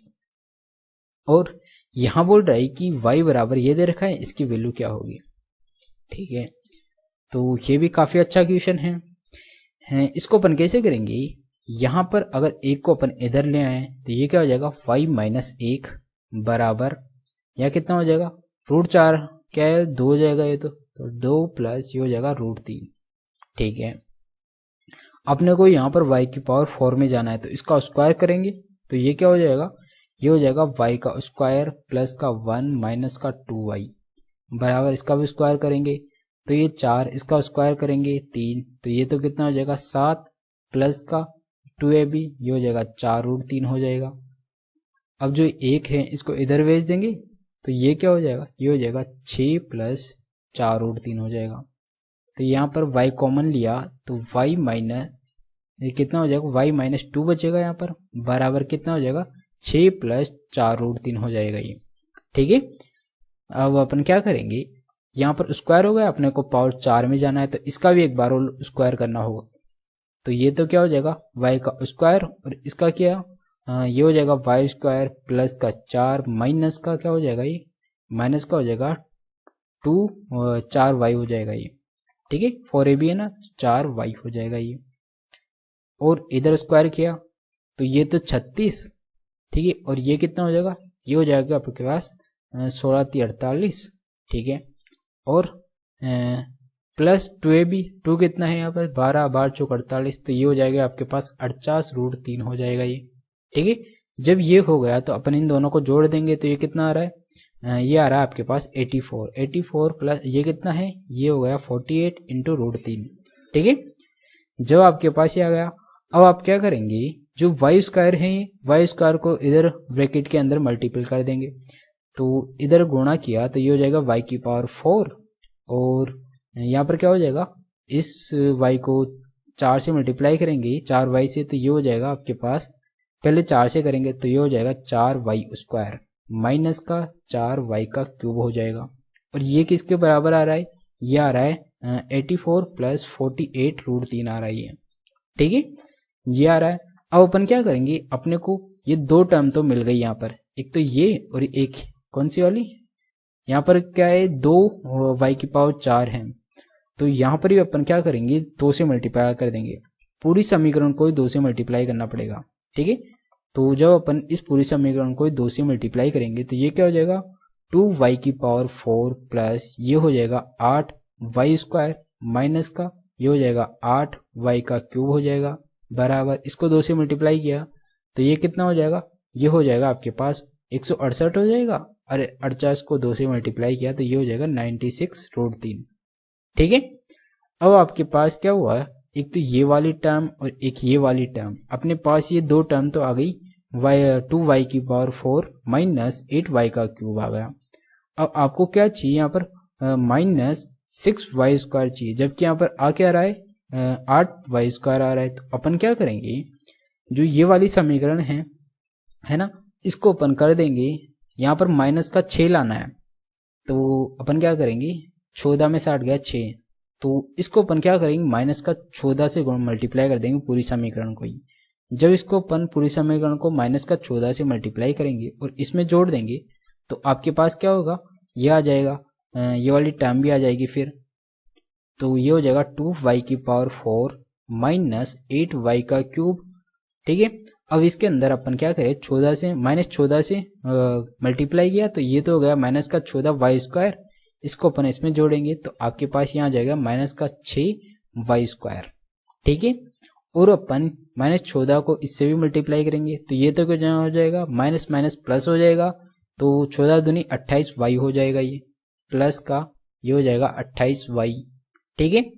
और यहाँ बोल रहा है कि y बराबर ये दे रखा है, इसकी वैल्यू क्या होगी। ठीक है, तो ये भी काफी अच्छा क्वेश्चन है। इसको अपन कैसे करेंगे, यहाँ पर अगर एक को अपन इधर ले आए तो ये क्या हो जाएगा y माइनस 1 बराबर, या कितना हो जाएगा √4, क्या है 2 हो जाएगा ये तो 2 प्लस ये हो जाएगा √3। ठीक है, अपने को यहाँ पर y की पावर 4 में जाना है, तो इसका स्क्वायर करेंगे तो ये क्या हो जाएगा, ये हो जाएगा y का स्क्वायर प्लस का 1 माइनस का 2y बराबर, इसका भी स्क्वायर करेंगे तो ये 4, इसका स्क्वायर करेंगे 3, तो ये तो कितना हो जाएगा 7 प्लस का 2ab, ये हो जाएगा 4√3 हो जाएगा। अब जो 1 है इसको इधर भेज देंगे तो ये क्या हो जाएगा, ये हो जाएगा 6 प्लस 4√3 हो जाएगा। तो यहाँ पर y कॉमन लिया तो y माइनस ये कितना हो जाएगा, y माइनस 2 बचेगा यहाँ पर, बराबर कितना हो जाएगा 6 प्लस 4√3 हो जाएगा ये। ठीक है, अब अपन क्या करेंगे, यहाँ पर स्क्वायर हो गया, अपने को पावर 4 में जाना है तो इसका भी एक बार और स्क्वायर करना होगा। तो ये तो क्या हो जाएगा y का स्क्वायर, और इसका क्या ये हो जाएगा y स्क्वायर प्लस का 4 माइनस का क्या हो जाएगा, ये माइनस का हो जाएगा 2 4y हो जाएगा ये, ठीक है। 4ab है ना, 4y हो जाएगा ये। और इधर स्क्वायर किया तो ये तो 36, ठीक है। और ये कितना हो जाएगा, ये हो जाएगा आपके पास 16×3 = 48, ठीक है। और प्लस 2ab, 2 कितना है यहाँ पर 12, 12×4 = 48, तो ये हो जाएगा आपके पास 48√3 हो जाएगा ये, ठीक है। जब ये हो गया तो अपन इन दोनों को जोड़ देंगे तो ये कितना आ रहा है, ये आ रहा है आपके पास 84, 84 प्लस ये कितना है, ये हो गया 48 × √3, ठीक है। जब आपके पास ये आ गया, अब आप क्या करेंगे, जो y स्क्वायर है y स्क्वायर को इधर ब्रैकेट के अंदर मल्टीपल कर देंगे, तो इधर गुणा किया तो ये हो जाएगा y की पावर 4, और यहाँ पर क्या हो जाएगा, इस y को 4 से मल्टीप्लाई करेंगे 4y से, तो ये हो जाएगा आपके पास, पहले 4 से करेंगे तो ये हो जाएगा 4y स्क्वायर माइनस का 4y का क्यूब हो जाएगा। और ये किसके बराबर आ रहा है, ये आ रहा है 84 प्लस 48√3 आ रहा है ये, ठीक है, ये आ रहा है। अब अपन क्या करेंगे, अपने को ये दो टर्म तो मिल गई यहाँ पर, एक तो ये और एक कौन सी वाली, यहाँ पर क्या है 2 y की पावर 4 है, तो यहाँ पर भी अपन क्या करेंगे 2 से मल्टीप्लाई कर देंगे, पूरी समीकरण को 2 से मल्टीप्लाई करना पड़ेगा, ठीक है। तो जब अपन इस पूरी समीकरण को 2 से मल्टीप्लाई करेंगे तो ये क्या हो जाएगा 2y की पावर 4 प्लस ये हो जाएगा 8y स्क्वायर माइनस का ये हो जाएगा 8y का क्यूब हो जाएगा, बराबर इसको 2 से मल्टीप्लाई किया तो ये कितना हो जाएगा, ये हो जाएगा आपके पास 168 हो जाएगा, अरे 48 को 2 से मल्टीप्लाई किया तो ये हो जाएगा 96√3, ठीक है। अब आपके पास क्या हुआ, एक तो ये वाली टर्म और एक ये वाली टर्म, अपने पास ये दो टर्म तो आ गई, 2y की पावर 4 माइनस 8y का क्यूब आ गया। अब आपको क्या चाहिए यहाँ पर माइनस 6y स्क्वायर चाहिए, जबकि यहाँ पर आ क्या रहा है 8y स्क्वायर आ रहा है। तो अपन क्या करेंगे, जो ये वाली समीकरण है ना, इसको अपन कर देंगे, यहाँ पर माइनस का 6 लाना है, तो अपन क्या करेंगे 14 में से 8 गया 6, तो इसको अपन क्या करेंगे माइनस का 14 से मल्टीप्लाई कर देंगे पूरी समीकरण को ही। जब इसको अपन पूरी समीकरण को माइनस का 14 से मल्टीप्लाई करेंगे और इसमें जोड़ देंगे तो आपके पास क्या होगा, ये आ जाएगा, ये वाली टर्म भी आ जाएगी फिर, तो ये हो जाएगा 2y की पावर 4 माइनस 8y का क्यूब, ठीक है। अब इसके अंदर अपन क्या करें 14 से -14 से मल्टीप्लाई किया तो ये तो हो गया माइनस का 14y स्क्वायर, इसको अपन इसमें जोड़ेंगे तो आपके पास यहाँ आ जाएगा माइनस का 6y स्क्वायर, ठीक है। और अपन -14 को इससे भी मल्टीप्लाई करेंगे तो ये तो क्या हो जाएगा माइनस माइनस प्लस हो जाएगा, तो 14 दूनी 28y हो जाएगा, ये प्लस का ये हो जाएगा 28y, ठीक है।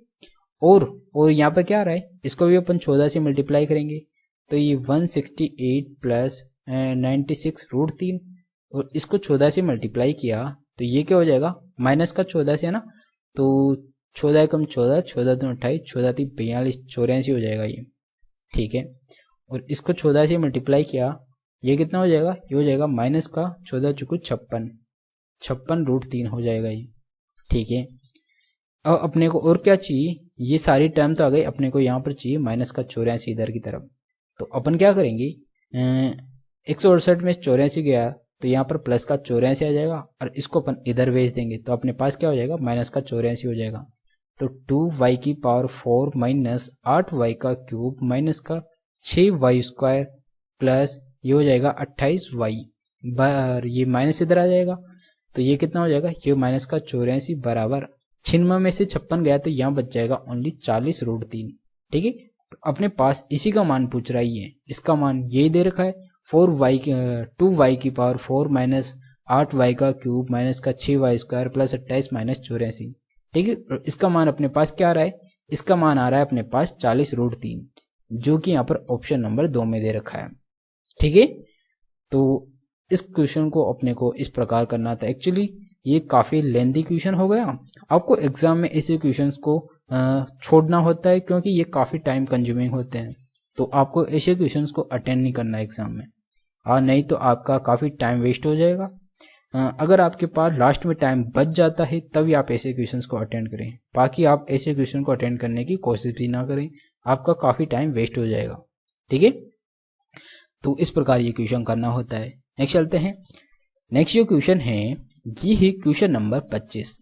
और यहाँ पर क्या आ रहा है, इसको भी अपन 14 से मल्टीप्लाई करेंगे तो ये 168 प्लस 96√3, और इसको 14 से मल्टीप्लाई किया तो ये क्या हो जाएगा माइनस का 14 से है ना, तो 14 कम 14, 14 दूनी 28, 14 3 42, 84 हो जाएगा ये, ठीक है। और इसको 14 से मल्टीप्लाई किया ये कितना हो जाएगा, ये हो जाएगा माइनस का 14 चुकू 56√3 हो जाएगा ये, ठीक है। अब अपने को और क्या चाहिए, ये सारी टर्म तो आ गई, अपने को यहाँ पर चाहिए माइनस का 84 इधर की तरफ, तो अपन क्या करेंगे 168 में 84 गया तो यहाँ पर प्लस का 84 आ जाएगा, और इसको अपन इधर भेज देंगे तो अपने पास क्या हो जाएगा माइनस का 84 हो जाएगा। तो 2y की पावर 4 माइनस 8y का क्यूब माइनस का 6y स्क्वायर प्लस ये हो जाएगा 28y, ये माइनस इधर आ जाएगा तो ये कितना हो जाएगा, ये माइनस का 84 बराबर 96 में से 56 गया तो यहाँ बच जाएगा ओनली 40√3, ठीक है। अपने पास इसी का मान पूछ रहा है, इसका मान यही दे रखा है 2y की पावर 4 माइनस 8y का क्यूब माइनस का 6y स्क्वायर प्लस 28 माइनस 84, ठीक है। इसका मान अपने पास क्या आ रहा है, इसका मान आ रहा है अपने पास 40√3, जो कि यहाँ पर ऑप्शन नंबर 2 में दे रखा है, ठीक है। तो इस क्वेश्चन को अपने को इस प्रकार करना था। एक्चुअली ये काफी लेंथी क्वेश्चन हो गया, आपको एग्जाम में ऐसे क्वेश्चंस को छोड़ना होता है क्योंकि ये काफी टाइम कंज्यूमिंग होते हैं, तो आपको ऐसे क्वेश्चंस को अटेंड नहीं करना है एग्जाम में, और नहीं तो आपका काफी टाइम वेस्ट हो जाएगा। अगर आपके पास लास्ट में टाइम बच जाता है तभी आप ऐसे क्वेश्चंस को अटेंड करें, बाकी आप ऐसे क्वेश्चन को अटेंड करने की कोशिश भी ना करें, आपका काफ़ी टाइम वेस्ट हो जाएगा। ठीक है, तो इस प्रकार ये क्वेश्चन करना होता है। नेक्स्ट चलते हैं। नेक्स्ट जो क्वेश्चन है ये है क्वेश्चन नंबर 25।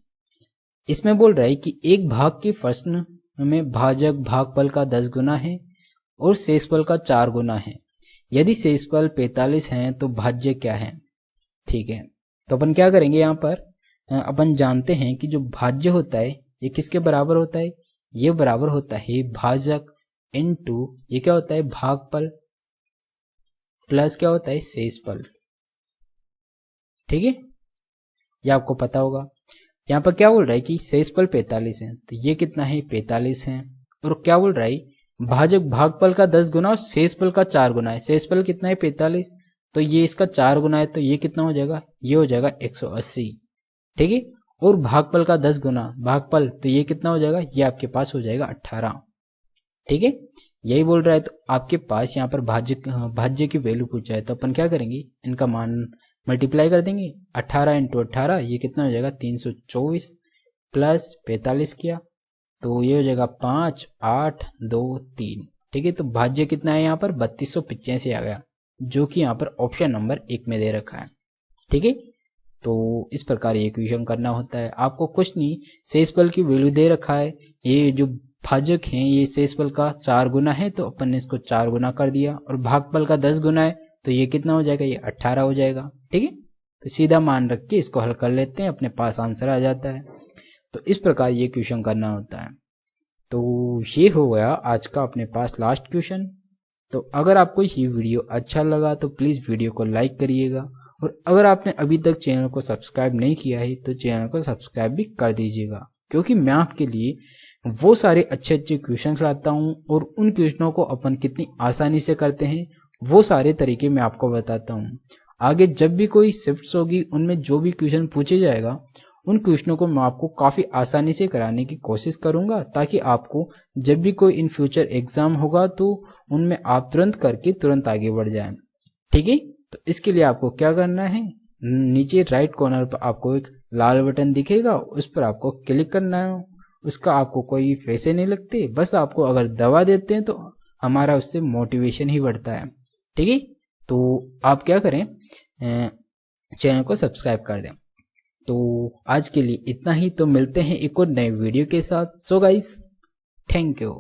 इसमें बोल रहा है कि एक भाग के प्रश्न में भाजक भागफल का 10 गुना है और शेषफल का 4 गुना है। यदि शेषफल 45 है तो भाज्य क्या है। ठीक है, तो अपन क्या करेंगे यहाँ पर, अपन जानते हैं कि जो भाज्य होता है ये किसके बराबर होता है, ये बराबर होता है भाजक इनटू ये क्या होता है भागफल प्लस क्या होता है शेषफल। ठीक है, ये आपको पता होगा। यहाँ पर क्या बोल रहा है कि शेषफल 45 है तो ये कितना है 45 है, और क्या बोल रहा है भाजक भागफल का 10 गुना और शेषफल का 4 गुना है। शेषफल कितना है 45, तो ये इसका 4 गुना है तो ये कितना हो जाएगा, ये हो जाएगा 180। ठीक है, और भागफल का 10 गुना भागफल तो ये कितना हो जाएगा, ये आपके पास हो जाएगा 18। ठीक है, यही बोल रहा है। तो आपके पास यहाँ पर भाज्य की वैल्यू पूछा है तो अपन क्या करेंगे, इनका मान मल्टीप्लाई कर देंगे। 18 इंटू 18 ये कितना हो जाएगा 324 प्लस 45 किया तो ये हो जाएगा 5 8 2 3। ठीक है, तो भाज्य कितना है यहाँ पर 3285 आ गया, जो कि यहाँ पर ऑप्शन नंबर 1 में दे रखा है। ठीक है, तो इस प्रकार ये क्वेश्चन करना होता है। आपको कुछ नहीं, शेषफल की वैल्यू दे रखा है, ये जो भाजक है ये शेषफल का 4 गुना है तो अपन ने इसको 4 गुना कर दिया, और भागफल का 10 गुना है तो ये कितना हो जाएगा, ये 18 हो जाएगा। ठीक है, तो सीधा मान रख के इसको हल कर लेते हैं, अपने पास आंसर आ जाता है। तो इस प्रकार ये क्वेश्चन करना होता है। तो ये हो गया आज का अपने पास लास्ट क्वेश्चन। तो अगर आपको ये वीडियो अच्छा लगा तो प्लीज़ वीडियो को लाइक करिएगा, और अगर आपने अभी तक चैनल को सब्सक्राइब नहीं किया है तो चैनल को सब्सक्राइब भी कर दीजिएगा, क्योंकि मैं आपके लिए वो सारे अच्छे अच्छे क्वेश्चन लाता हूँ और उन क्वेश्चनों को अपन कितनी आसानी से करते हैं वो सारे तरीके मैं आपको बताता हूँ। आगे जब भी कोई शिफ्ट्स होगी उनमें जो भी क्वेश्चन पूछे जाएगा उन क्वेश्चनों को मैं आपको काफ़ी आसानी से कराने की कोशिश करूँगा, ताकि आपको जब भी कोई इन फ्यूचर एग्ज़ाम होगा तो उनमें आप तुरंत करके तुरंत आगे बढ़ जाएं। ठीक है, तो इसके लिए आपको क्या करना है, नीचे राइट कॉर्नर पर आपको एक लाल बटन दिखेगा, उस पर आपको क्लिक करना है। उसका आपको कोई पैसे नहीं लगते, बस आपको अगर दबा देते हैं तो हमारा उससे मोटिवेशन ही बढ़ता है। ठीक है, तो आप क्या करें, चैनल को सब्सक्राइब कर दें। तो आज के लिए इतना ही, तो मिलते हैं एक और नए वीडियो के साथ। So guys, thank you.